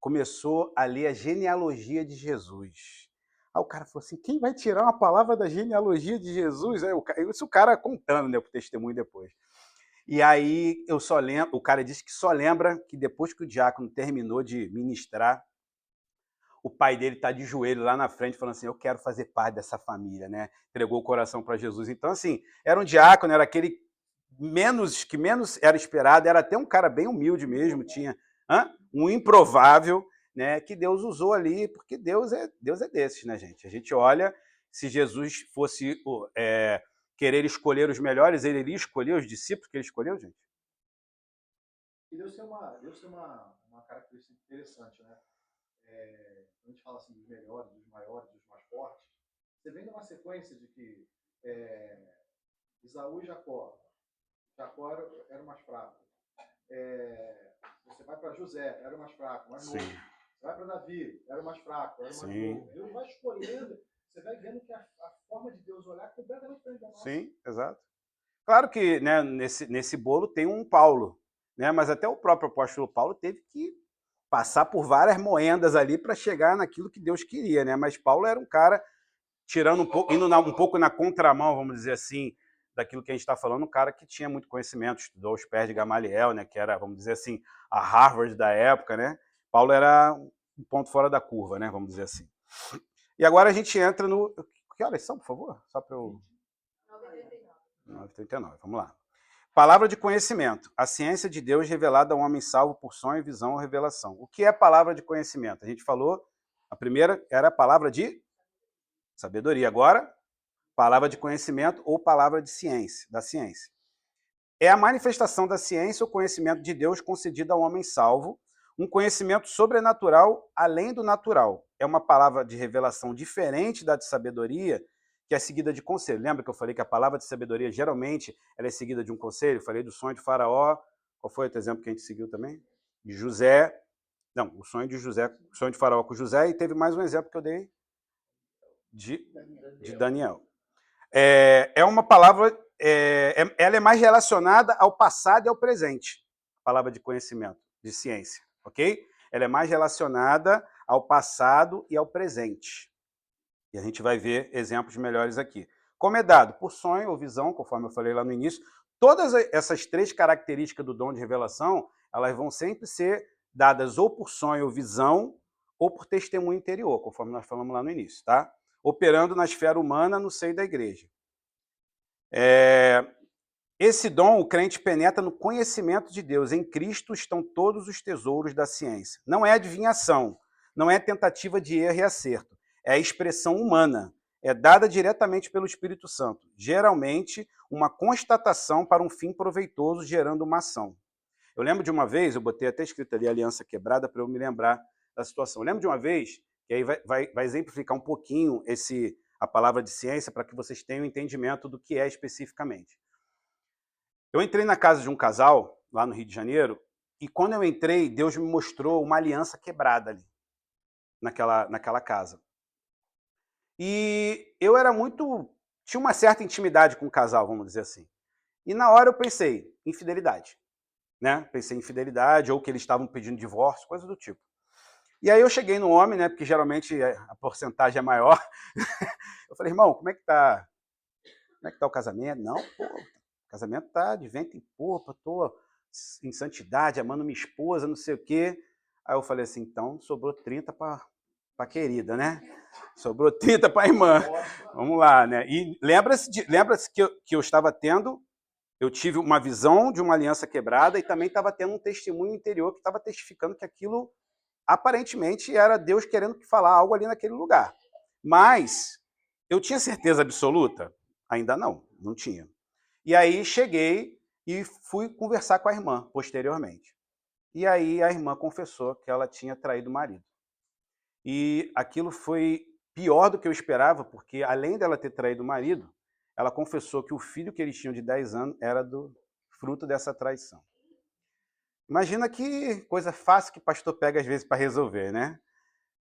[SPEAKER 1] começou a ler a genealogia de Jesus. Aí o cara falou assim, quem vai tirar uma palavra da genealogia de Jesus? Isso o cara contando, né, pro testemunho depois. E aí eu só lembro, o cara disse que só lembra que depois que o diácono terminou de ministrar, o pai dele está de joelho lá na frente falando assim, eu quero fazer parte dessa família, né? Entregou o coração para Jesus. Então, assim, era um diácono, era aquele que menos era esperado, era até um cara bem humilde mesmo, tinha um improvável, né? Que Deus usou ali, porque Deus é desses, né, gente? A gente olha, se Jesus fosse querer escolher os melhores, ele iria escolher os discípulos que ele escolheu, gente?
[SPEAKER 6] E Deus tem uma característica interessante, né? A gente fala assim dos melhores, dos maiores, dos mais fortes. Você vem numa sequência de que Esaú e Jacó era o mais fraco. Você vai para José, era o mais fraco, mais novo. Você vai para Davi, era o mais fraco, era o mais novo. Deus vai escolhendo, você vai vendo que a forma de Deus olhar é completamente diferente da nossa.
[SPEAKER 1] Sim, exato. Claro que, né, nesse bolo tem um Paulo, né, mas até o próprio apóstolo Paulo teve que passar por várias moendas ali para chegar naquilo que Deus queria, né? Mas Paulo era um cara tirando indo um pouco na contramão, vamos dizer assim, daquilo que a gente está falando, um cara que tinha muito conhecimento, estudou aos pés de Gamaliel, né? Que era, vamos dizer assim, a Harvard da época, né? Paulo era um ponto fora da curva, né? Vamos dizer assim. E agora a gente entra no... Que horas são, por favor? Só para eu... 9h39, vamos lá. Palavra de conhecimento. A ciência de Deus revelada ao homem salvo por sonho, visão ou revelação. O que é palavra de conhecimento? A gente falou, a primeira era a palavra de sabedoria. Agora, palavra de conhecimento ou palavra de ciência, da ciência. É a manifestação da ciência ou conhecimento de Deus concedido ao homem salvo, um conhecimento sobrenatural além do natural. É uma palavra de revelação diferente da de sabedoria, que é seguida de conselho. Lembra que eu falei que a palavra de sabedoria, geralmente, ela é seguida de um conselho? Eu falei do sonho de Faraó. Qual foi outro exemplo que a gente seguiu também? De José. Não, o sonho de José, o sonho de Faraó com José, e teve mais um exemplo que eu dei de Daniel. É uma palavra, ela é mais relacionada ao passado e ao presente, a palavra de conhecimento, de ciência, ok? Ela é mais relacionada ao passado e ao presente. E a gente vai ver exemplos melhores aqui. Como é dado? Por sonho ou visão, conforme eu falei lá no início, todas essas três características do dom de revelação, elas vão sempre ser dadas ou por sonho ou visão, ou por testemunho interior, conforme nós falamos lá no início, tá? Operando na esfera humana no seio da igreja. Esse dom, o crente penetra no conhecimento de Deus. Em Cristo estão todos os tesouros da ciência. Não é adivinhação, não é tentativa de erro e acerto. é a expressão humana, é dada diretamente pelo Espírito Santo, geralmente uma constatação para um fim proveitoso, gerando uma ação. Eu lembro de uma vez, eu botei até escrito ali aliança quebrada para eu me lembrar da situação. Eu lembro de uma vez, que aí vai exemplificar um pouquinho a palavra de ciência para que vocês tenham entendimento do que é especificamente. Eu entrei na casa de um casal, lá no Rio de Janeiro, e quando eu entrei, Deus me mostrou uma aliança quebrada ali, naquela casa. E eu era tinha uma certa intimidade com o casal, vamos dizer assim. E na hora eu pensei, infidelidade. Né? Pensei em infidelidade, ou que eles estavam pedindo divórcio, coisa do tipo. E aí eu cheguei no homem, né, porque geralmente a porcentagem é maior. Eu falei, irmão, como é que tá o casamento? Não, pô, o casamento tá de vento em popa, tô em santidade, amando minha esposa, não sei o quê. Aí eu falei assim, então sobrou 30 para a querida, né? Sobrou 30 para a irmã. Vamos lá, né? E lembra-se que eu estava tendo, eu tive uma visão de uma aliança quebrada e também estava tendo um testemunho interior que estava testificando que aquilo aparentemente era Deus querendo falar algo ali naquele lugar. Mas eu tinha certeza absoluta? Ainda não tinha. E aí cheguei e fui conversar com a irmã posteriormente. E aí a irmã confessou que ela tinha traído o marido. E aquilo foi pior do que eu esperava, porque além dela ter traído o marido, ela confessou que o filho que eles tinham de 10 anos era do fruto dessa traição. Imagina que coisa fácil que o pastor pega às vezes para resolver, né?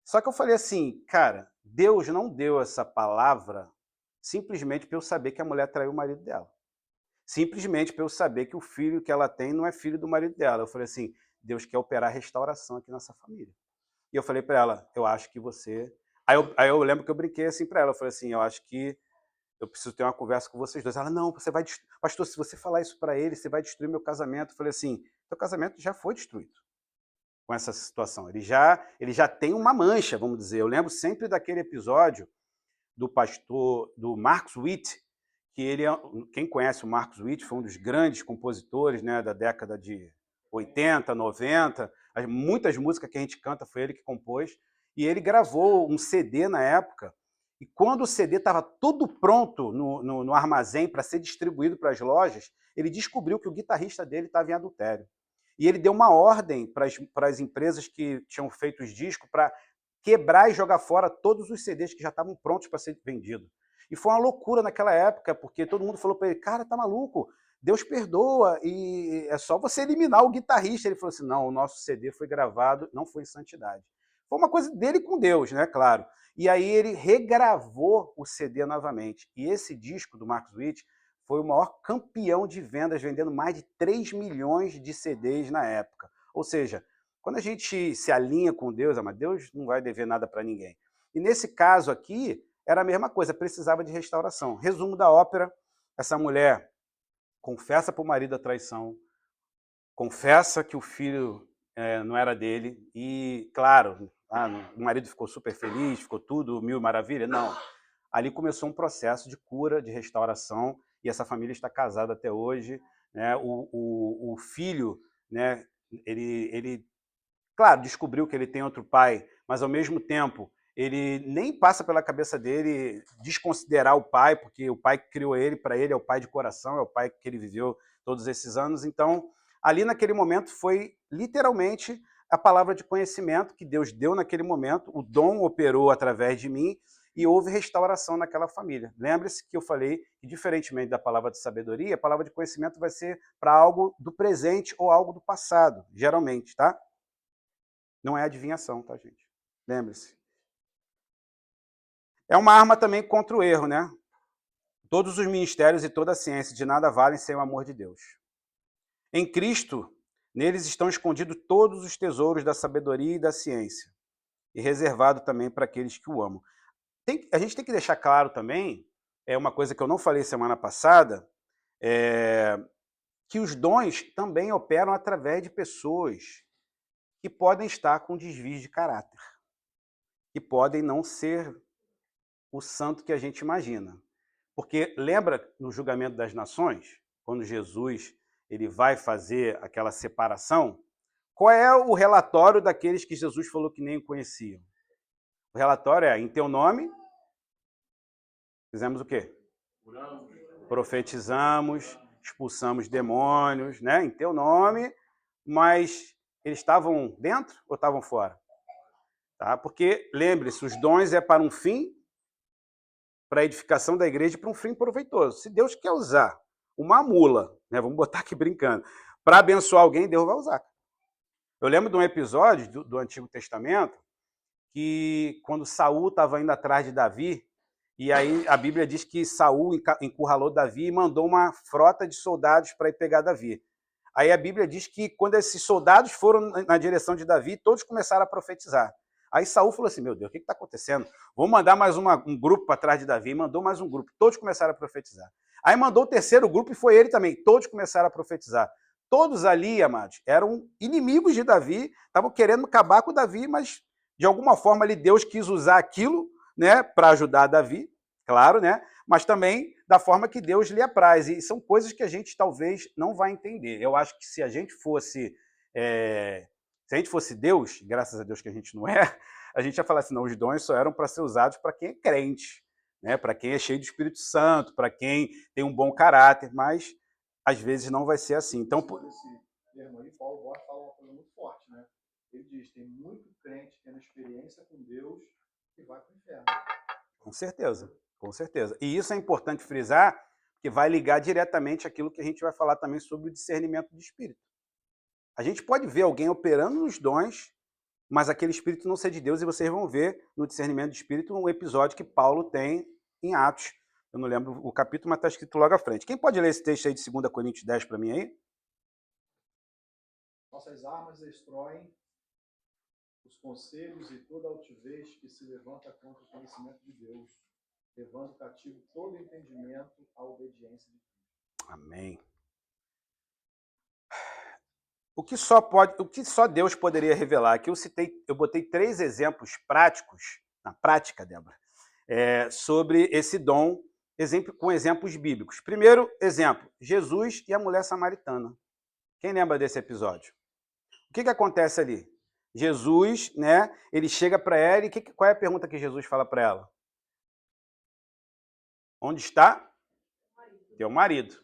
[SPEAKER 1] Só que eu falei assim, cara, Deus não deu essa palavra simplesmente para eu saber que a mulher traiu o marido dela. Simplesmente para eu saber que o filho que ela tem não é filho do marido dela. Eu falei assim, Deus quer operar restauração aqui nessa família. E eu falei para ela, eu acho que você... Aí eu lembro que eu brinquei assim para ela, eu falei assim, eu acho que eu preciso ter uma conversa com vocês dois. Ela, não, você vai... Pastor, se você falar isso para ele, você vai destruir meu casamento. Eu falei assim, seu casamento já foi destruído com essa situação. Ele já tem uma mancha, vamos dizer. Eu lembro sempre daquele episódio do pastor, do Marcus Witt, que ele, quem conhece o Marcus Witt, foi um dos grandes compositores, né, da década de 80, 90, muitas músicas que a gente canta foi ele que compôs, e ele gravou um CD na época, e quando o CD estava tudo pronto no armazém para ser distribuído para as lojas, ele descobriu que o guitarrista dele estava em adultério. E ele deu uma ordem para as empresas que tinham feito os discos para quebrar e jogar fora todos os CDs que já estavam prontos para ser vendidos. E foi uma loucura naquela época, porque todo mundo falou para ele, cara, tá maluco, Deus perdoa, e é só você eliminar o guitarrista. Ele falou assim, não, o nosso CD foi gravado, não foi em santidade. Foi uma coisa dele com Deus, né, claro. E aí ele regravou o CD novamente. E esse disco do Marcus Witt foi o maior campeão de vendas, vendendo mais de 3 milhões de CDs na época. Ou seja, quando a gente se alinha com Deus, mas Deus não vai dever nada para ninguém. E nesse caso aqui, era a mesma coisa, precisava de restauração. Resumo da ópera, essa mulher confessa para o marido a traição, confessa que o filho não era dele, e, claro, o marido ficou super feliz, ficou tudo mil maravilha. Não. Ali começou um processo de cura, de restauração, e essa família está casada até hoje. Né? O filho, né, ele, claro, descobriu que ele tem outro pai, mas, ao mesmo tempo, ele nem passa pela cabeça dele desconsiderar o pai, porque o pai que criou ele, para ele, é o pai de coração, é o pai que ele viveu todos esses anos. Então, ali naquele momento, foi literalmente a palavra de conhecimento que Deus deu naquele momento, o dom operou através de mim e houve restauração naquela família. Lembre-se que eu falei que, diferentemente da palavra de sabedoria, a palavra de conhecimento vai ser para algo do presente ou algo do passado, geralmente, tá? Não é adivinhação, tá, gente? Lembre-se. É uma arma também contra o erro, né? Todos os ministérios e toda a ciência de nada valem sem o amor de Deus. Em Cristo, neles estão escondidos todos os tesouros da sabedoria e da ciência, e reservado também para aqueles que o amam. A gente tem que deixar claro também, é uma coisa que eu não falei semana passada, que os dons também operam através de pessoas que podem estar com desvios de caráter, que podem não ser o santo que a gente imagina. Porque lembra no julgamento das nações, quando Jesus ele vai fazer aquela separação, qual é o relatório daqueles que Jesus falou que nem o conheciam? O relatório é, em teu nome, fizemos o quê? Profetizamos, expulsamos demônios, né? Em teu nome, mas eles estavam dentro ou estavam fora? Tá? Porque, lembre-se, os dons é para um fim, para a edificação da igreja e para um fim proveitoso. Se Deus quer usar uma mula, né? Vamos botar aqui brincando, para abençoar alguém, Deus vai usar. Eu lembro de um episódio do Antigo Testamento que quando Saul estava indo atrás de Davi, e aí a Bíblia diz que Saul encurralou Davi e mandou uma frota de soldados para ir pegar Davi. Aí a Bíblia diz que quando esses soldados foram na direção de Davi, todos começaram a profetizar. Aí Saul falou assim, meu Deus, o que está acontecendo? Vou mandar mais um grupo para trás de Davi. Mandou mais um grupo, todos começaram a profetizar. Aí mandou o terceiro grupo e foi ele também, todos começaram a profetizar. Todos ali, amados, eram inimigos de Davi, estavam querendo acabar com Davi, mas de alguma forma ali Deus quis usar aquilo, né, para ajudar Davi, claro, né, mas também da forma que Deus lhe apraz. E são coisas que a gente talvez não vai entender. Eu acho que se a gente fosse Deus, graças a Deus que a gente não é, a gente ia falar assim, não, os dons só eram para ser usados para quem é crente, né, para quem é cheio do Espírito Santo, para quem tem um bom caráter, mas às vezes não vai ser assim. Então,
[SPEAKER 6] esse termo aí, Paulo Borges fala uma coisa muito forte, né? Ele diz, tem muito crente tendo experiência com Deus que vai para o inferno.
[SPEAKER 1] Com certeza, com certeza. E isso é importante frisar, que vai ligar diretamente àquilo que a gente vai falar também sobre o discernimento de espírito. A gente pode ver alguém operando nos dons, mas aquele espírito não ser de Deus, e vocês vão ver no discernimento de espírito um episódio que Paulo tem em Atos. Eu não lembro o capítulo, mas está escrito logo à frente. Quem pode ler esse texto aí de 2 Coríntios 10 para mim aí?
[SPEAKER 6] Nossas armas destroem os conselhos e toda altivez que se levanta contra o conhecimento de Deus, levando cativo todo entendimento à obediência de Cristo.
[SPEAKER 1] Amém. O que só Deus poderia revelar? Aqui eu botei 3 exemplos práticos, na prática, Débora, sobre esse dom, com exemplos bíblicos. Primeiro exemplo, Jesus e a mulher samaritana. Quem lembra desse episódio? O que acontece ali? Jesus, né, ele chega para ela e qual é a pergunta que Jesus fala para ela? Onde está teu marido?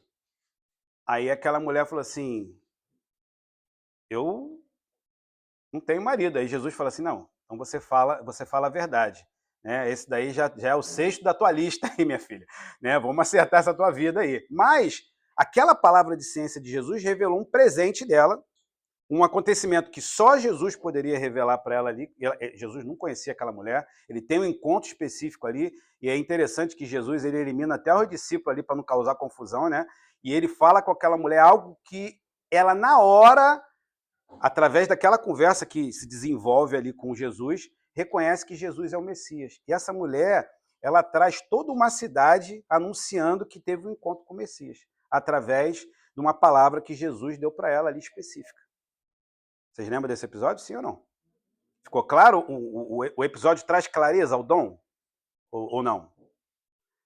[SPEAKER 1] Aí aquela mulher falou assim, eu não tenho marido. Aí Jesus fala assim, não, então você fala a verdade. Né? Esse daí já é o 6º da tua lista aí, minha filha. Né? Vamos acertar essa tua vida aí. Mas aquela palavra de ciência de Jesus revelou um presente dela, um acontecimento que só Jesus poderia revelar para ela ali. Jesus não conhecia aquela mulher, ele tem um encontro específico ali, e é interessante que Jesus ele elimina até os discípulos ali para não causar confusão, né? E ele fala com aquela mulher algo que ela, na hora, através daquela conversa que se desenvolve ali com Jesus, reconhece que Jesus é o Messias. E essa mulher, ela traz toda uma cidade anunciando que teve um encontro com o Messias, através de uma palavra que Jesus deu para ela ali específica. Vocês lembram desse episódio, sim ou não? Ficou claro? O episódio traz clareza ao dom? Ou não?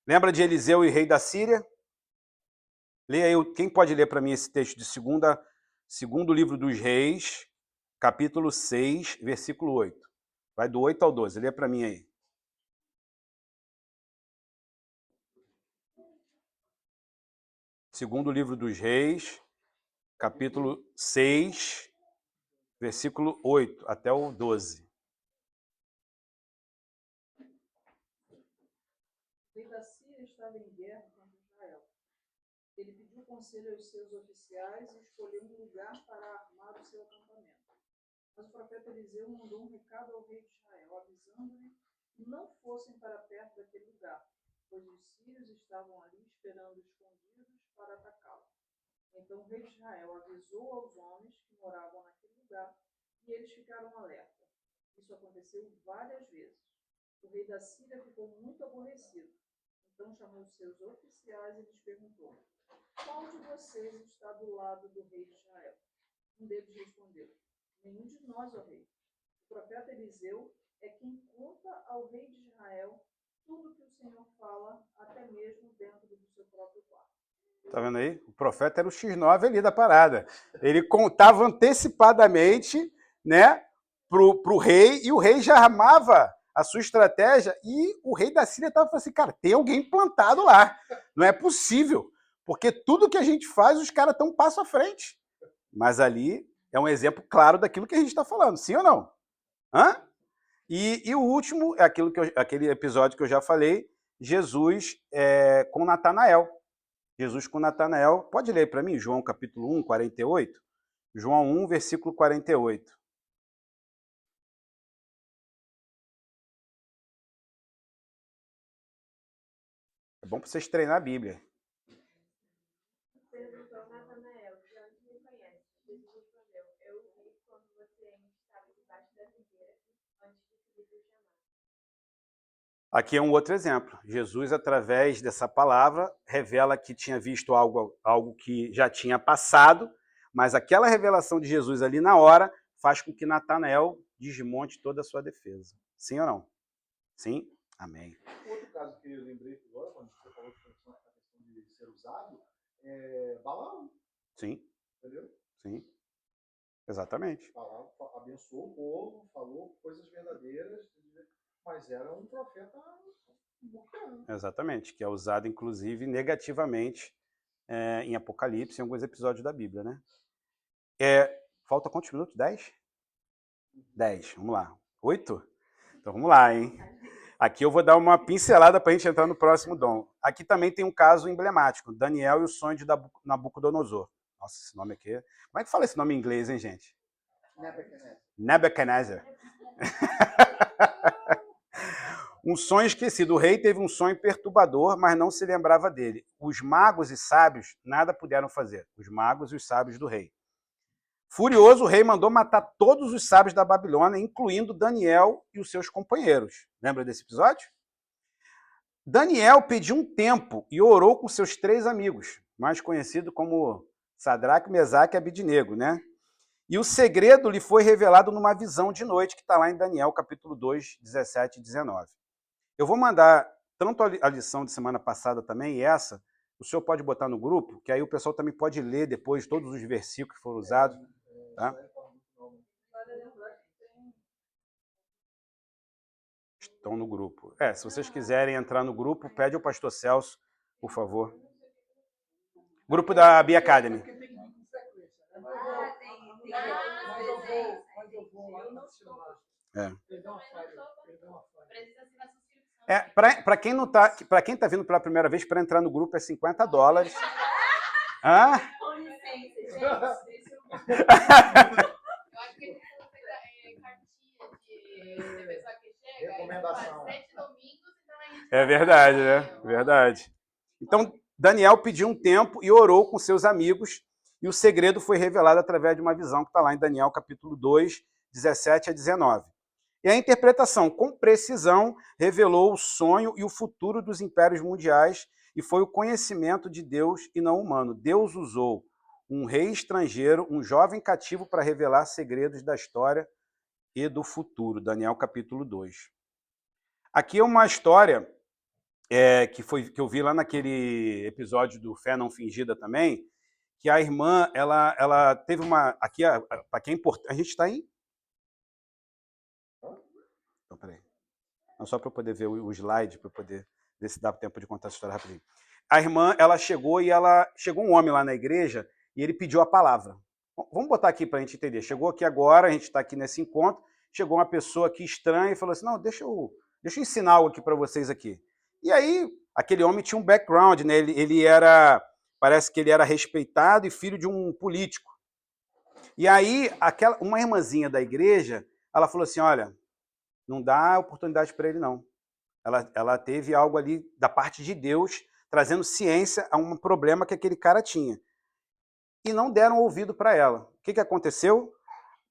[SPEAKER 1] Lembra de Eliseu e rei da Síria? Leia aí, quem pode ler para mim esse texto de segundo livro dos Reis, capítulo 6, versículo 8. Vai do 8 ao 12. Lê para mim aí. Segundo livro dos Reis, capítulo 6, versículo 8 até o 12.
[SPEAKER 4] O rei da Síria estava em guerra contra Israel. Ele pediu conselho aos seus oficiais e escolheu um lugar para armar o seu acampamento. Mas o profeta Eliseu mandou um recado ao rei de Israel, avisando-lhe que não fossem para perto daquele lugar, pois os sírios estavam ali esperando escondidos para atacá-lo. Então o rei de Israel avisou aos homens que moravam naquele lugar e eles ficaram alerta. Isso aconteceu várias vezes. O rei da Síria ficou muito aborrecido. Então chamou os seus oficiais e lhes perguntou: qual de vocês está do lado do rei de Israel? Um deles respondeu: nenhum de nós, ó rei. O profeta Eliseu é quem conta ao rei de Israel tudo que o Senhor fala, até mesmo dentro do seu próprio quarto.
[SPEAKER 1] Tá vendo aí? O profeta era o X9 ali da parada. Ele contava antecipadamente, né, pro rei, e o rei já armava a sua estratégia, e o rei da Síria estava falando assim, cara, tem alguém plantado lá. Não é possível, porque tudo que a gente faz, os caras estão um passo à frente. Mas ali é um exemplo claro daquilo que a gente está falando, sim ou não? Hã? E o último é aquele episódio que eu já falei, Jesus com Natanael. Jesus com Natanael. Pode ler para mim, João capítulo 1, 48? João 1, versículo 48. É bom para vocês treinar a Bíblia.
[SPEAKER 5] Perguntou Natanael, de onde me conhece? Jesus respondeu, eu o vi quando você ainda estava debaixo da figueira, antes de Filipe o chamar.
[SPEAKER 1] Aqui é um outro exemplo. Jesus, através dessa palavra, revela que tinha visto algo que já tinha passado, mas aquela revelação de Jesus ali na hora faz com que Natanael desmonte toda a sua defesa. Sim ou não? Sim? Amém.
[SPEAKER 6] Outro caso que eu lembrei agora, quando você falou que a questão de ser usado, é Balaão,
[SPEAKER 1] Sim,
[SPEAKER 6] entendeu?
[SPEAKER 1] sim. Exatamente.
[SPEAKER 6] Balaão abençoou o povo, falou coisas verdadeiras, mas era um profeta bacana.
[SPEAKER 1] Exatamente, que é usado, inclusive, negativamente em Apocalipse, em alguns episódios da Bíblia, né? Falta quantos minutos? 10? 10, vamos lá. 8? Então vamos lá, hein? Aqui eu vou dar uma pincelada para a gente entrar no próximo dom. Aqui também tem um caso emblemático, Daniel e o sonho de Nabucodonosor. Nossa, esse nome aqui... Como é que fala esse nome em inglês, hein, gente? Nebuchadnezzar. Um sonho esquecido. O rei teve um sonho perturbador, mas não se lembrava dele. Os magos e sábios nada puderam fazer. Os magos e os sábios do rei. Furioso, o rei mandou matar todos os sábios da Babilônia, incluindo Daniel e os seus companheiros. Lembra desse episódio? Daniel pediu um tempo e orou com seus 3 amigos, mais conhecido como Sadraque, Mesaque e Abidnego, né? E o segredo lhe foi revelado numa visão de noite, que está lá em Daniel, capítulo 2, 17 e 19. Eu vou mandar tanto a lição de semana passada também, e essa, o senhor pode botar no grupo, que aí o pessoal também pode ler depois todos os versículos que foram usados. Tá? Estão no grupo. Se vocês quiserem entrar no grupo, pede ao pastor Celso, por favor. Grupo da Bia Academy. Para quem não tá, para quem está vindo pela primeira vez, para entrar no grupo é $50. Hã?
[SPEAKER 5] Com licença, gente. Eu acho que ele cartinha de pessoa que chega.
[SPEAKER 6] Recomendação.
[SPEAKER 5] 7 domingos, então a gente...
[SPEAKER 1] É verdade, né? Verdade. Então, Daniel pediu um tempo e orou com seus amigos, e o segredo foi revelado através de uma visão que está lá em Daniel, capítulo 2, 17 a 19. E a interpretação, com precisão, revelou o sonho e o futuro dos impérios mundiais, e foi o conhecimento de Deus e não humano. Deus usou um rei estrangeiro, um jovem cativo, para revelar segredos da história e do futuro. Daniel, capítulo 2. Aqui é uma história que eu vi lá naquele episódio do Fé Não Fingida também, que a irmã, ela teve uma... Aqui, para quem é importante... A gente está em... Então, peraí. Não, só para eu poder ver o slide, para eu poder ver se dá tempo de contar essa história rapidinho. A irmã, ela chegou um homem lá na igreja e ele pediu a palavra. Vamos botar aqui para a gente entender. Chegou aqui agora, a gente está aqui nesse encontro, chegou uma pessoa aqui estranha e falou assim, não, deixa eu ensinar algo aqui para vocês aqui. E aí, aquele homem tinha um background, né? Parece que ele era respeitado e filho de um político. E aí, uma irmãzinha da igreja, ela falou assim, olha, não dá oportunidade para ele, não. Ela teve algo ali da parte de Deus, trazendo ciência a um problema que aquele cara tinha. E não deram ouvido para ela. O que aconteceu?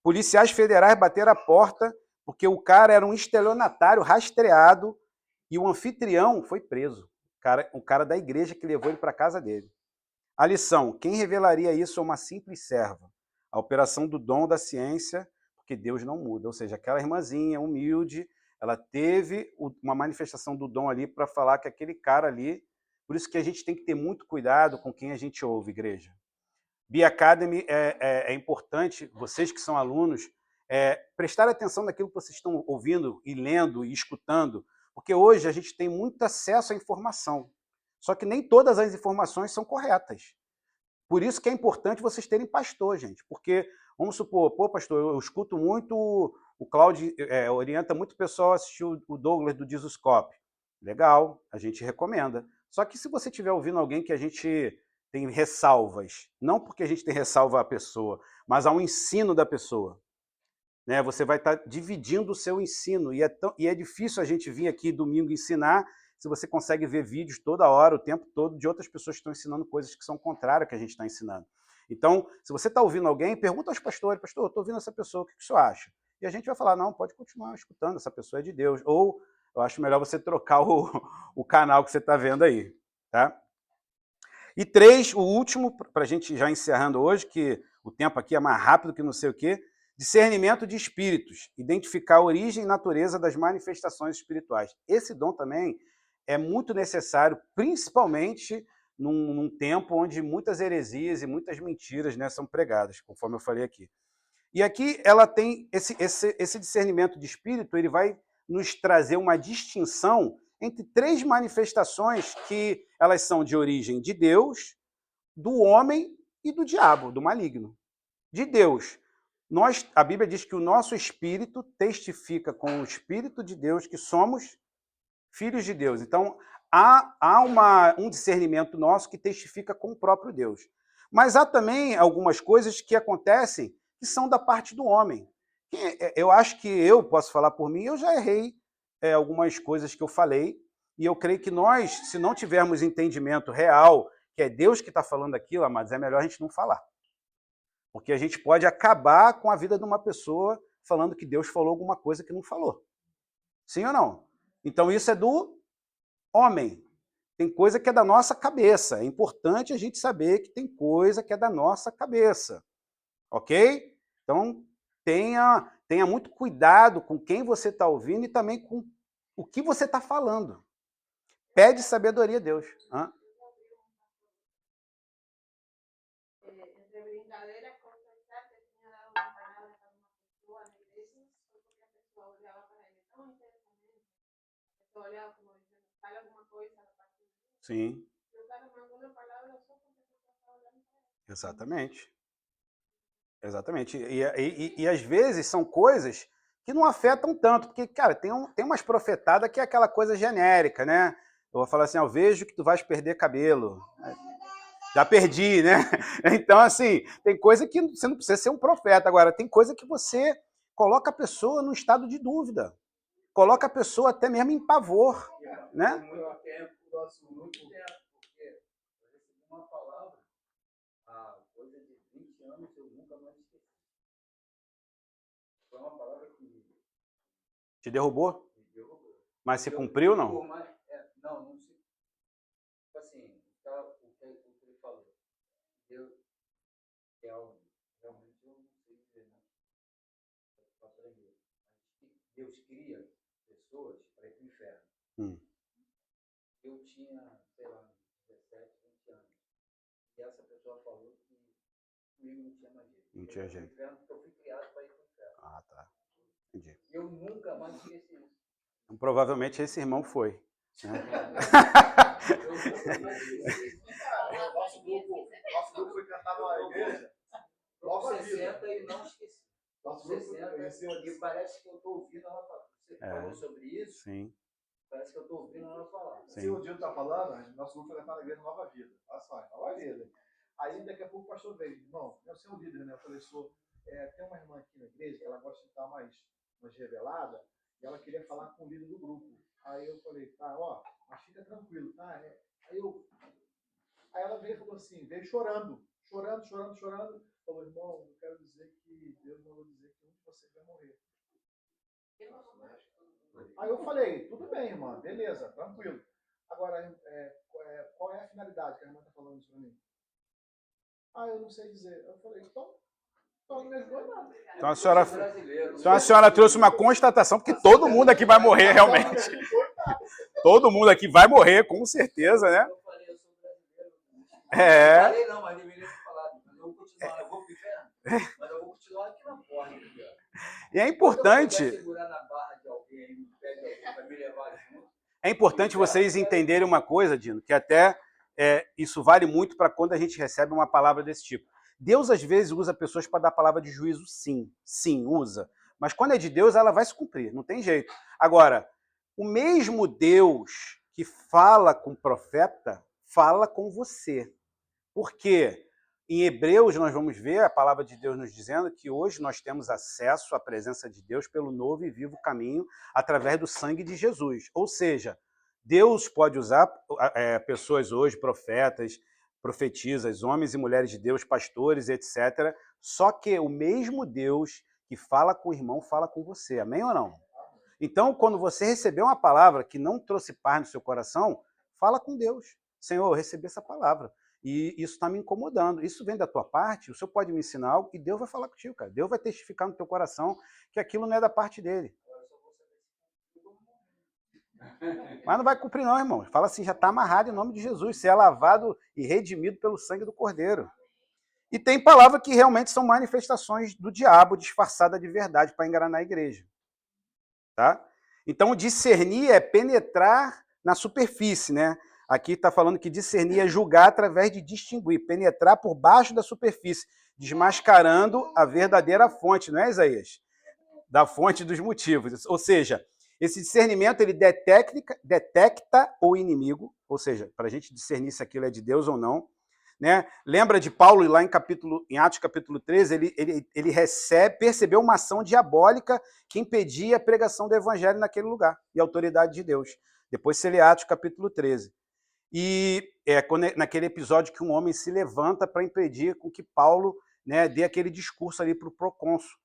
[SPEAKER 1] Policiais federais bateram a porta, porque o cara era um estelionatário rastreado, e o anfitrião foi preso. O cara da igreja que levou ele para a casa dele. A lição, quem revelaria isso é uma simples serva. A operação do dom da ciência, porque Deus não muda. Ou seja, aquela irmãzinha humilde, ela teve uma manifestação do dom ali para falar que aquele cara ali... Por isso que a gente tem que ter muito cuidado com quem a gente ouve, igreja. Bia Academy é importante, vocês que são alunos, prestar atenção naquilo que vocês estão ouvindo e lendo e escutando, porque hoje a gente tem muito acesso à informação, só que nem todas as informações são corretas. Por isso que é importante vocês terem pastor, gente, porque, vamos supor, pô, pastor, eu escuto muito, o Cláudio orienta muito o pessoal a assistir o Douglas do Jesuscope. Legal, a gente recomenda. Só que se você estiver ouvindo alguém que a gente tem ressalvas, não porque a gente tem ressalva à pessoa, mas ao ensino da pessoa, né? Você vai estar dividindo o seu ensino, e é difícil a gente vir aqui domingo ensinar se você consegue ver vídeos toda hora, o tempo todo, de outras pessoas que estão ensinando coisas que são contrárias ao que a gente está ensinando. Então, se você está ouvindo alguém, pergunta aos pastores, pastor, eu estou ouvindo essa pessoa, o que o senhor acha? E a gente vai falar, não, pode continuar escutando, essa pessoa é de Deus. Ou eu acho melhor você trocar o canal que você está vendo aí. Tá? E 3, o último, para a gente já encerrando hoje, que o tempo aqui é mais rápido que não sei o quê, discernimento de espíritos, identificar a origem e natureza das manifestações espirituais. Esse dom também é muito necessário, principalmente num tempo onde muitas heresias e muitas mentiras, né, são pregadas, conforme eu falei aqui. E aqui ela tem esse discernimento de espírito, ele vai nos trazer uma distinção entre 3 manifestações que elas são de origem de Deus, do homem e do diabo, do maligno. De Deus, a Bíblia diz que o nosso espírito testifica com o Espírito de Deus que somos filhos de Deus. Então, há um discernimento nosso que testifica com o próprio Deus. Mas há também algumas coisas que acontecem que são da parte do homem. Eu acho que eu posso falar por mim, eu já errei algumas coisas que eu falei, e eu creio que nós, se não tivermos entendimento real, que é Deus que está falando aquilo, amados, é melhor a gente não falar. Porque a gente pode acabar com a vida de uma pessoa falando que Deus falou alguma coisa que não falou. Sim ou não? Então isso é do homem. Tem coisa que é da nossa cabeça. É importante a gente saber que tem coisa que é da nossa cabeça. Ok? Então tenha muito cuidado com quem você está ouvindo e também com o que você está falando. Pede sabedoria a Deus. Hã?
[SPEAKER 5] Entre brincadeira, confessar que tinha dado uma palavra para uma pessoa na igreja, só porque a pessoa olhava para ele tão intensamente, a pessoa olhava como dizendo, fala alguma coisa da parte de Deus.
[SPEAKER 1] Sim.
[SPEAKER 5] E o cara mandou uma palavra só porque a pessoa estava olhando para ele.
[SPEAKER 1] Exatamente. Exatamente. E às vezes são coisas que não afetam tanto, porque, cara, tem umas profetadas que é aquela coisa genérica, né? Eu vou falar assim, eu vejo que tu vais perder cabelo. Já perdi, né? Então, assim, tem coisa que você não precisa ser um profeta. Agora, tem coisa que você coloca a pessoa num estado de dúvida. Coloca a pessoa até mesmo em pavor, né?
[SPEAKER 2] Muito tempo, porque eu recebi uma palavra há coisa de 20 anos, eu nunca mais esqueci. Foi uma palavra que
[SPEAKER 1] Te derrubou?
[SPEAKER 2] me derrubou.
[SPEAKER 1] Mas você cumpriu ou não?
[SPEAKER 2] Não, não sei. Tipo assim, o que ele falou. Deus é algo, realmente eu não sei dizer, né? Para aprender. Deus cria pessoas para ir para o inferno. Eu tinha, sei lá, 17, 20 anos. E essa pessoa falou que comigo não tinha mais jeito.
[SPEAKER 1] Não tinha jeito.
[SPEAKER 2] Inferno, porque eu fui criado para ir para o inferno.
[SPEAKER 1] Ah, tá. Entendi.
[SPEAKER 2] Eu nunca mais esqueci isso.
[SPEAKER 1] Então, provavelmente esse irmão foi. Né?
[SPEAKER 2] Eu nunca mais esqueci.
[SPEAKER 6] Nosso grupo foi cantar na igreja.
[SPEAKER 2] Logo 60 e não esqueci.
[SPEAKER 6] Nosso grupo
[SPEAKER 2] 60 e parece que eu estou ouvindo ela falar. Você falou sobre isso?
[SPEAKER 1] Sim.
[SPEAKER 2] Parece que eu estou ouvindo ela falar.
[SPEAKER 1] Sim.
[SPEAKER 6] Se o Dino está falando, nosso grupo foi cantar na igreja Nova Vida. Olha só, Nova Vida. Aí daqui a pouco o pastor veio, irmão, eu sou o líder, né? Eu falei, tem uma irmã aqui na igreja que ela gosta de estar mais revelada, e ela queria falar com o líder do grupo. Aí eu falei, tá, ó, mas fica tranquilo, tá? Aí ela veio e falou assim, veio chorando. Falou, irmão, eu quero dizer que Deus mandou dizer que um de vocês vai morrer. Aí eu falei, tudo bem, irmã, beleza, tranquilo. Agora, qual é a finalidade que a irmã está falando isso para mim? Eu não sei dizer. Eu falei, então não me ajudou nada.
[SPEAKER 1] Então a senhora trouxe uma constatação, porque todo mundo aqui vai morrer, realmente. Todo mundo aqui vai morrer, com certeza, né?
[SPEAKER 2] Eu falei, eu sou brasileiro. Não falei não, mas deveria ter falado. Eu vou continuar, eu vou pro inferno, mas eu vou continuar aqui na porta.
[SPEAKER 1] E é
[SPEAKER 2] Quando eu
[SPEAKER 1] importante,
[SPEAKER 2] puder segurar na barra de alguém, aí, no pé de alguém, para me levar junto,
[SPEAKER 1] é importante vocês entenderem uma coisa, Dino, que até isso vale muito para quando a gente recebe uma palavra desse tipo. Deus, às vezes, usa pessoas para dar palavra de juízo, sim. Sim, usa. Mas quando é de Deus, ela vai se cumprir, não tem jeito. Agora, o mesmo Deus que fala com o profeta, fala com você. Por quê? Em Hebreus, nós vamos ver a palavra de Deus nos dizendo que hoje nós temos acesso à presença de Deus pelo novo e vivo caminho através do sangue de Jesus. Ou seja, Deus pode usar pessoas hoje, profetas, profetisas, homens e mulheres de Deus, pastores, etc. Só que o mesmo Deus que fala com o irmão fala com você. Amém ou não? Então, quando você receber uma palavra que não trouxe paz no seu coração, fala com Deus. Senhor, eu recebi essa palavra e isso está me incomodando. Isso vem da tua parte, o Senhor pode me ensinar algo e Deus vai falar contigo, cara. Deus vai testificar no teu coração que aquilo não é da parte dele. Mas não vai cumprir não, irmão. Fala assim, já está amarrado em nome de Jesus. Você é lavado e redimido pelo sangue do Cordeiro. E tem palavras que realmente são manifestações do diabo disfarçada de verdade para enganar a igreja. Tá? Então, discernir é penetrar na superfície, né? Aqui está falando que discernir é julgar através de distinguir, penetrar por baixo da superfície, desmascarando a verdadeira fonte, não é, Isaías? Da fonte dos motivos. Ou seja, esse discernimento ele detecta o inimigo, ou seja, para a gente discernir se aquilo é de Deus ou não. Né? Lembra de Paulo lá em Atos capítulo 13, ele percebeu uma ação diabólica que impedia a pregação do evangelho naquele lugar, e a autoridade de Deus. Depois você lê Atos capítulo 13. E naquele episódio que um homem se levanta para impedir com que Paulo, né, dê aquele discurso ali para o procônsul.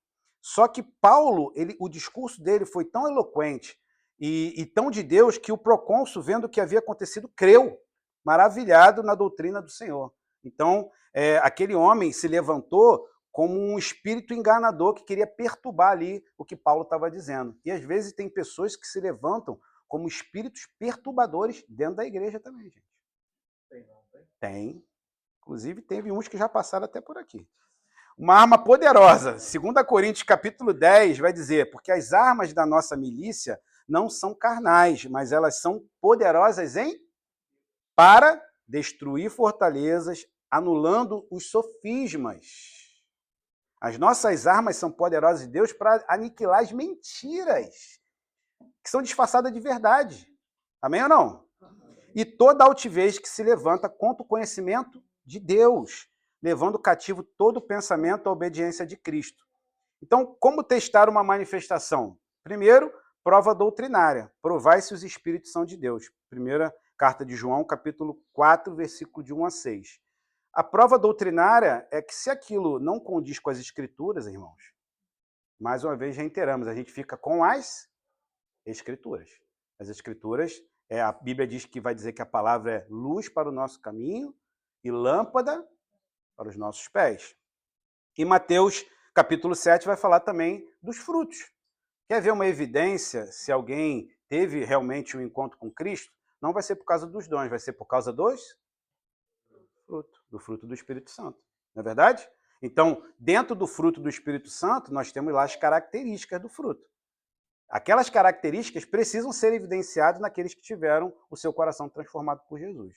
[SPEAKER 1] Só que Paulo, o discurso dele foi tão eloquente e tão de Deus que o procônsul, vendo o que havia acontecido, creu, maravilhado na doutrina do Senhor. Então, aquele homem se levantou como um espírito enganador que queria perturbar ali o que Paulo estava dizendo. E às vezes tem pessoas que se levantam como espíritos perturbadores dentro da igreja também, gente.
[SPEAKER 6] Tem, não tem?
[SPEAKER 1] Tem. Inclusive, teve uns que já passaram até por aqui. Uma arma poderosa. 2 Coríntios capítulo 10 vai dizer, porque as armas da nossa milícia não são carnais, mas elas são poderosas para destruir fortalezas, anulando os sofismas. As nossas armas são poderosas de Deus para aniquilar as mentiras, que são disfarçadas de verdade. Amém ou não? E toda altivez que se levanta contra o conhecimento de Deus, levando cativo todo pensamento à obediência de Cristo. Então, como testar uma manifestação? Primeiro, prova doutrinária. Provai se os espíritos são de Deus. Primeira carta de João, capítulo 4, versículo de 1 a 6. A prova doutrinária é que se aquilo não condiz com as escrituras, irmãos, mais uma vez reiteramos, a gente fica com as escrituras. As escrituras, a Bíblia diz que vai dizer que a palavra é luz para o nosso caminho e lâmpada para os nossos pés. E Mateus, capítulo 7, vai falar também dos frutos. Quer ver uma evidência se alguém teve realmente um encontro com Cristo? Não vai ser por causa dos dons, vai ser por causa do fruto do Espírito Santo. Não é verdade? Então, dentro do fruto do Espírito Santo, nós temos lá as características do fruto. Aquelas características precisam ser evidenciadas naqueles que tiveram o seu coração transformado por Jesus.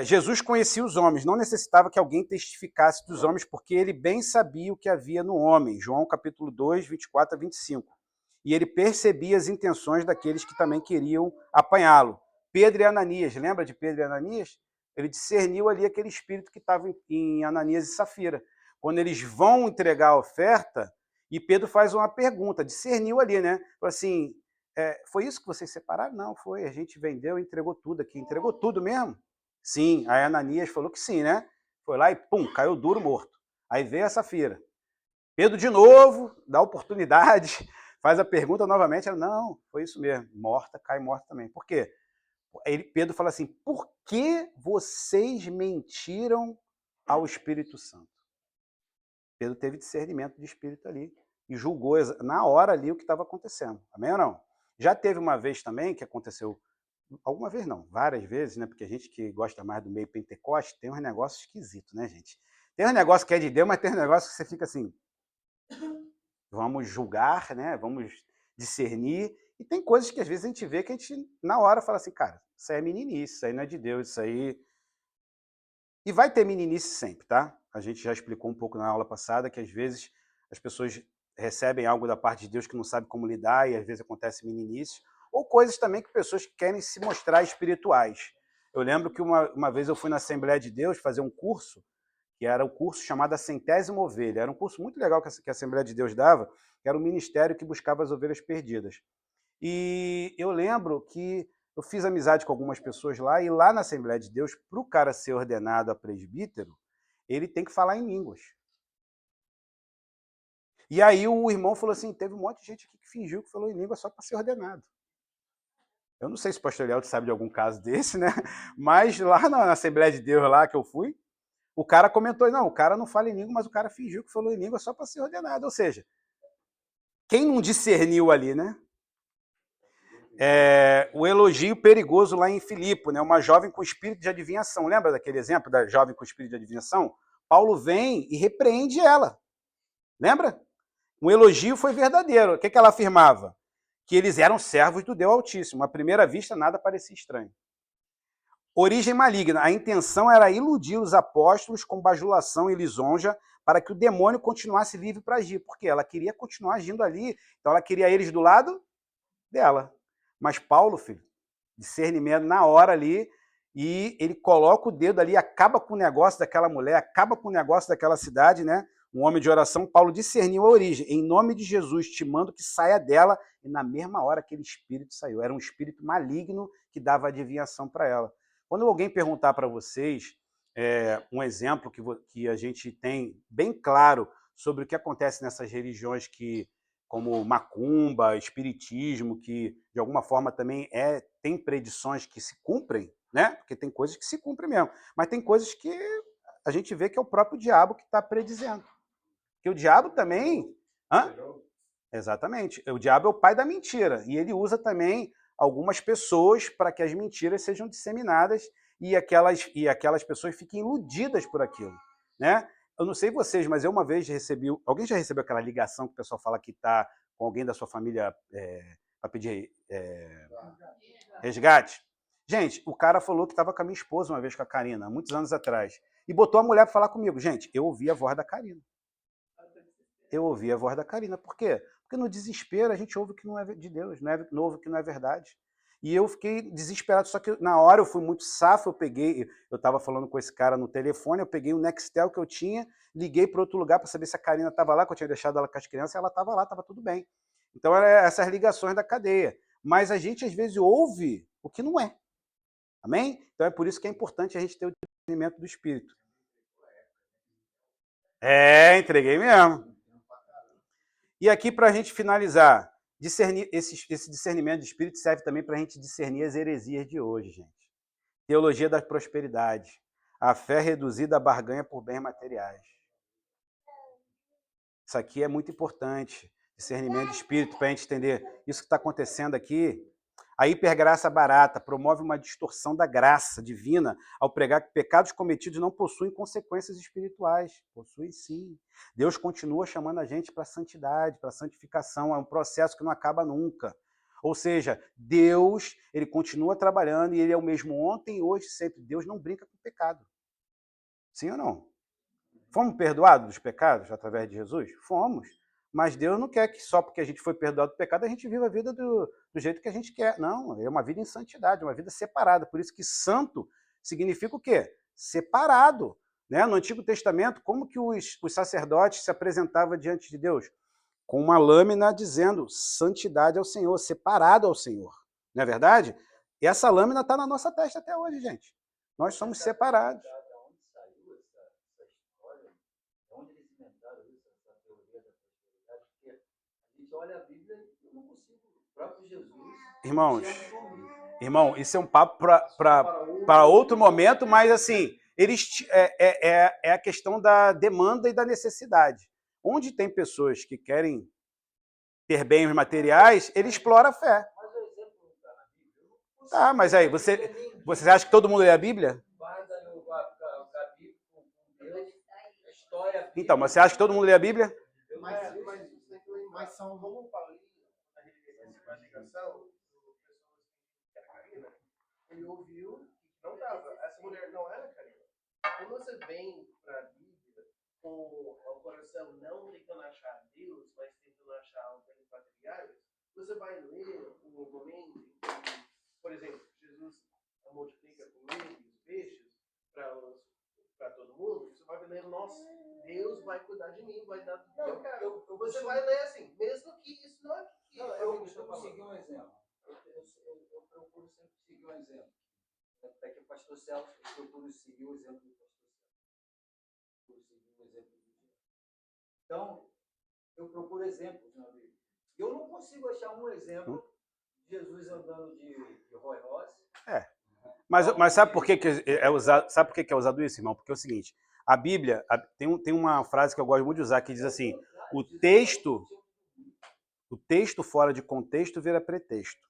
[SPEAKER 1] Jesus conhecia os homens, não necessitava que alguém testificasse dos homens, porque ele bem sabia o que havia no homem. João capítulo 2, 24 a 25. E ele percebia as intenções daqueles que também queriam apanhá-lo. Pedro e Ananias, lembra de Pedro e Ananias? Ele discerniu ali aquele espírito que estava em Ananias e Safira. Quando eles vão entregar a oferta, e Pedro faz uma pergunta, discerniu ali, né? Falou assim, foi isso que vocês separaram? Não, foi, a gente vendeu e entregou tudo aqui. Entregou tudo mesmo? Sim, aí Ananias falou que sim, né? Foi lá e pum, caiu duro, morto. Aí veio a Safira. Pedro de novo, dá oportunidade, faz a pergunta novamente, ela, não, foi isso mesmo, morta, cai morta também. Por quê? Aí Pedro fala assim, por que vocês mentiram ao Espírito Santo? Pedro teve discernimento de espírito ali e julgou na hora ali o que estava acontecendo. Amém ou não? Já teve uma vez também que aconteceu, alguma vez não, várias vezes, né? Porque a gente que gosta mais do meio Pentecoste tem uns negócios esquisitos, né, gente? Tem um negócio que é de Deus, mas tem um negócio que você fica assim, vamos julgar, né? Vamos discernir. E tem coisas que às vezes a gente vê que a gente, na hora, fala assim, cara, isso aí é meninice, isso aí não é de Deus, isso aí... E vai ter meninice sempre, tá? A gente já explicou um pouco na aula passada que às vezes as pessoas recebem algo da parte de Deus que não sabe como lidar e às vezes acontece meninice, ou coisas também que pessoas querem se mostrar espirituais. Eu lembro que uma vez eu fui na Assembleia de Deus fazer um curso, que era o curso chamado A Centésima Ovelha. Era um curso muito legal que a Assembleia de Deus dava, que era um ministério que buscava as ovelhas perdidas. E eu lembro que eu fiz amizade com algumas pessoas lá, e lá na Assembleia de Deus, para o cara ser ordenado a presbítero, ele tem que falar em línguas. E aí o irmão falou assim, teve um monte de gente aqui que fingiu que falou em língua só para ser ordenado. Eu não sei se o pastor Eliel sabe de algum caso desse, né? Mas lá na Assembleia de Deus lá que eu fui, o cara comentou, não, o cara não fala em língua, mas o cara fingiu que falou em língua só para ser ordenado. Ou seja, quem não discerniu ali, né? O elogio perigoso lá em Filipe, né? Uma jovem com espírito de adivinhação. Lembra daquele exemplo da jovem com espírito de adivinhação? Paulo vem e repreende ela. Lembra? O elogio foi verdadeiro. O que ela afirmava? Que eles eram servos do Deus Altíssimo. À primeira vista, nada parecia estranho. Origem maligna. A intenção era iludir os apóstolos com bajulação e lisonja para que o demônio continuasse livre para agir. Porque ela queria continuar agindo ali. Então ela queria eles do lado dela. Mas Paulo, filho, discernimento na hora ali, e ele coloca o dedo ali, acaba com o negócio daquela mulher, acaba com o negócio daquela cidade, né? Um homem de oração, Paulo discerniu a origem. Em nome de Jesus, te mando que saia dela. E na mesma hora aquele espírito saiu. Era um espírito maligno que dava adivinhação para ela. Quando alguém perguntar para vocês um exemplo que a gente tem bem claro sobre o que acontece nessas religiões como macumba, espiritismo, que de alguma forma também tem predições que se cumprem, né? Porque tem coisas que se cumprem mesmo, mas tem coisas que a gente vê que é o próprio diabo que está predizendo. Que o diabo também... Hã? Exatamente. O diabo é o pai da mentira, e ele usa também algumas pessoas para que as mentiras sejam disseminadas e aquelas pessoas fiquem iludidas por aquilo, né? Eu não sei vocês, mas eu uma vez recebi... Alguém já recebeu aquela ligação que o pessoal fala que está com alguém da sua família para pedir resgate? Gente, o cara falou que estava com a minha esposa uma vez, com a Karina, muitos anos atrás, e botou a mulher para falar comigo. Gente, eu ouvi a voz da Karina. Eu ouvi a voz da Karina. Por quê? Porque no desespero a gente ouve o que não é de Deus, não ouve o que não é verdade. E eu fiquei desesperado, só que na hora eu fui muito safo, eu estava falando com esse cara no telefone, eu peguei o Nextel que eu tinha, liguei para outro lugar para saber se a Karina estava lá, que eu tinha deixado ela com as crianças, e ela estava lá, estava tudo bem. Então, eram essas ligações da cadeia. Mas a gente, às vezes, ouve o que não é. Amém? Então, é por isso que é importante a gente ter o discernimento do Espírito. Entreguei mesmo. E aqui, para a gente finalizar, esse discernimento de espírito serve também para a gente discernir as heresias de hoje, gente. Teologia da prosperidade. A fé reduzida à barganha por bens materiais. Isso aqui é muito importante. Discernimento de espírito, para a gente entender isso que está acontecendo aqui. A hipergraça barata promove uma distorção da graça divina ao pregar que pecados cometidos não possuem consequências espirituais. Possuem sim. Deus continua chamando a gente para a santidade, para a santificação. É um processo que não acaba nunca. Ou seja, Deus, ele continua trabalhando e ele é o mesmo ontem, hoje, sempre. Deus não brinca com o pecado. Sim ou não? Fomos perdoados dos pecados através de Jesus? Fomos. Mas Deus não quer que só porque a gente foi perdoado do pecado a gente viva a vida do jeito que a gente quer. Não, é uma vida em santidade, uma vida separada. Por isso que santo significa o quê? Separado. Né? No Antigo Testamento, como que os sacerdotes se apresentavam diante de Deus? Com uma lâmina dizendo santidade ao Senhor, separado ao Senhor. Não é verdade? E essa lâmina está na nossa testa até hoje, gente. Nós somos separados.
[SPEAKER 2] Olha a Bíblia e eu não consigo. O próprio Jesus.
[SPEAKER 1] Irmão, isso é um papo para outro momento, mas assim, é a questão da demanda e da necessidade. Onde tem pessoas que querem ter bens materiais, ele explora a fé.
[SPEAKER 2] Mas o exemplo não está na Bíblia.
[SPEAKER 1] Tá, mas aí, você acha que todo mundo lê a Bíblia?
[SPEAKER 2] Então,
[SPEAKER 1] mas você acha que todo mundo lê a Bíblia?
[SPEAKER 6] negação.
[SPEAKER 7] Como o Paulinho, na negação, que era Karina, ele ouviu que não estava. Essa mulher não era Karina. Quando você vem para a Bíblia com o coração não tentando achar Deus, mas tentando achar o bem materiais, você vai ler um momento em que, por exemplo, Jesus multiplica comida e os peixes para todo mundo. Você vai ler, nossa, Deus vai cuidar de mim, vai dar tudo que eu quero. Você vai ler assim, mesmo que isso não é que
[SPEAKER 2] Eu costumo seguir um exemplo. Eu procuro sempre seguir um exemplo. Até que o pastor Celso, eu procuro seguir o exemplo do pastor Celso. Eu procuro seguir o exemplo do dia. Então, eu procuro exemplos na Bíblia. Eu não consigo achar um exemplo de Jesus andando de Rolls Royce.
[SPEAKER 1] Mas sabe por que é usado, sabe por que é usado isso, irmão? Porque é o seguinte, a Bíblia tem uma frase que eu gosto muito de usar que diz assim, o texto fora de contexto vira pretexto.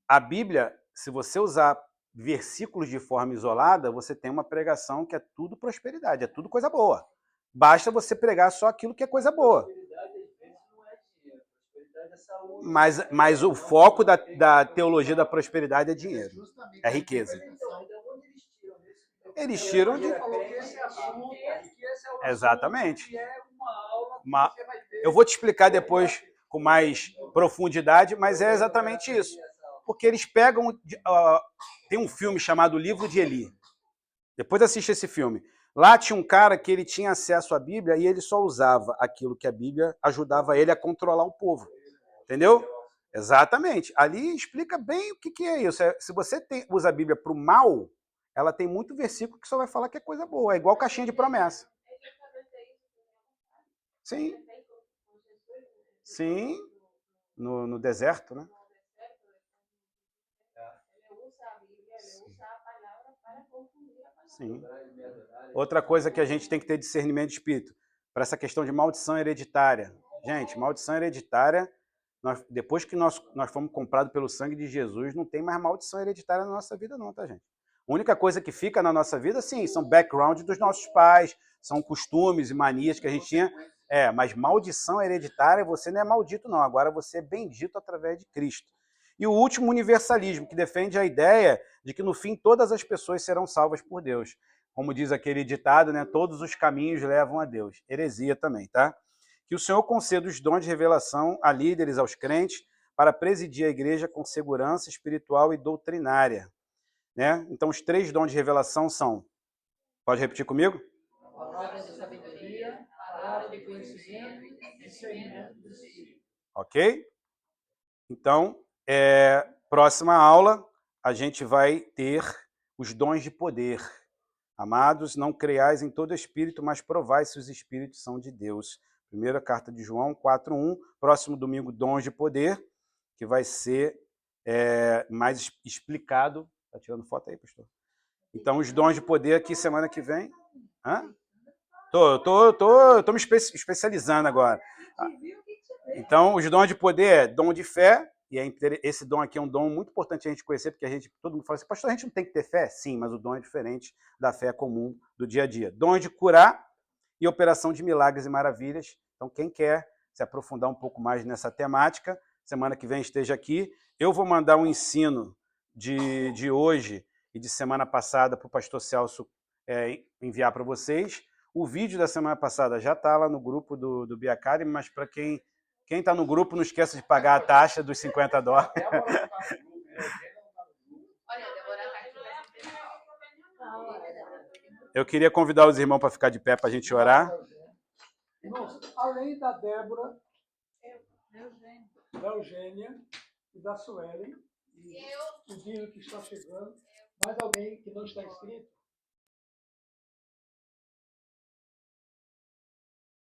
[SPEAKER 1] A Bíblia, se você usar versículos de forma isolada, você tem uma pregação que é tudo prosperidade, é tudo coisa boa. Basta você pregar só aquilo que é coisa boa. Mas o foco da teologia da prosperidade é dinheiro, é riqueza. Eles tiram de... Exatamente. Eu vou te explicar depois com mais profundidade, mas é exatamente isso. Porque eles pegam... tem um filme chamado Livro de Eli. Depois assiste esse filme. Lá tinha um cara que ele tinha acesso à Bíblia e ele só usava aquilo que a Bíblia ajudava ele a controlar o povo. Entendeu? Exatamente. Ali explica bem o que é isso. Se você usa a Bíblia para o mal, ela tem muito versículo que só vai falar que é coisa boa. É igual caixinha de promessa. Sim. Sim. No deserto, né? Sim. Outra coisa que a gente tem que ter discernimento de espírito, para essa questão de maldição hereditária. Gente, maldição hereditária, depois que nós fomos comprados pelo sangue de Jesus, não tem mais maldição hereditária na nossa vida não, tá, gente? A única coisa que fica na nossa vida, sim, são background dos nossos pais, são costumes e manias que a gente tinha. Mas maldição hereditária, você não é maldito não, agora você é bendito através de Cristo. E o último, universalismo, que defende a ideia de que no fim todas as pessoas serão salvas por Deus. Como diz aquele ditado, né? Todos os caminhos levam a Deus. Heresia também, tá? Que o Senhor conceda os dons de revelação a líderes, aos crentes, para presidir a igreja com segurança espiritual e doutrinária. Né? Então, os 3 dons de revelação são... Pode repetir comigo?
[SPEAKER 4] Palavra de sabedoria, palavra de conhecimento e discernimento do Espírito.
[SPEAKER 1] Ok? Então, próxima aula, a gente vai ter os dons de poder. Amados, não creiais em todo espírito, mas provai se os espíritos são de Deus. Primeira carta de João 4:1. Próximo domingo, dons de poder, que vai ser mais explicado. Tá tirando foto aí, pastor? Então, os dons de poder aqui semana que vem. Hã? Tô me especializando agora. Então, os dons de poder é dom de fé, e esse dom aqui é um dom muito importante a gente conhecer, porque todo mundo fala assim, pastor, a gente não tem que ter fé? Sim, mas o dom é diferente da fé comum do dia a dia. Dom de curar e operação de milagres e maravilhas. Então, quem quer se aprofundar um pouco mais nessa temática, semana que vem esteja aqui. Eu vou mandar um ensino de hoje e de semana passada para o pastor Celso enviar para vocês. O vídeo da semana passada já está lá no grupo do Biacari, mas para quem está no grupo, não esqueça de pagar a taxa dos $50. Eu queria convidar os irmãos para ficar de pé para a gente orar.
[SPEAKER 8] Irmãos, além da Débora, da Eugênia e da Suelen, e o Dino que está chegando, mais alguém que não está inscrito?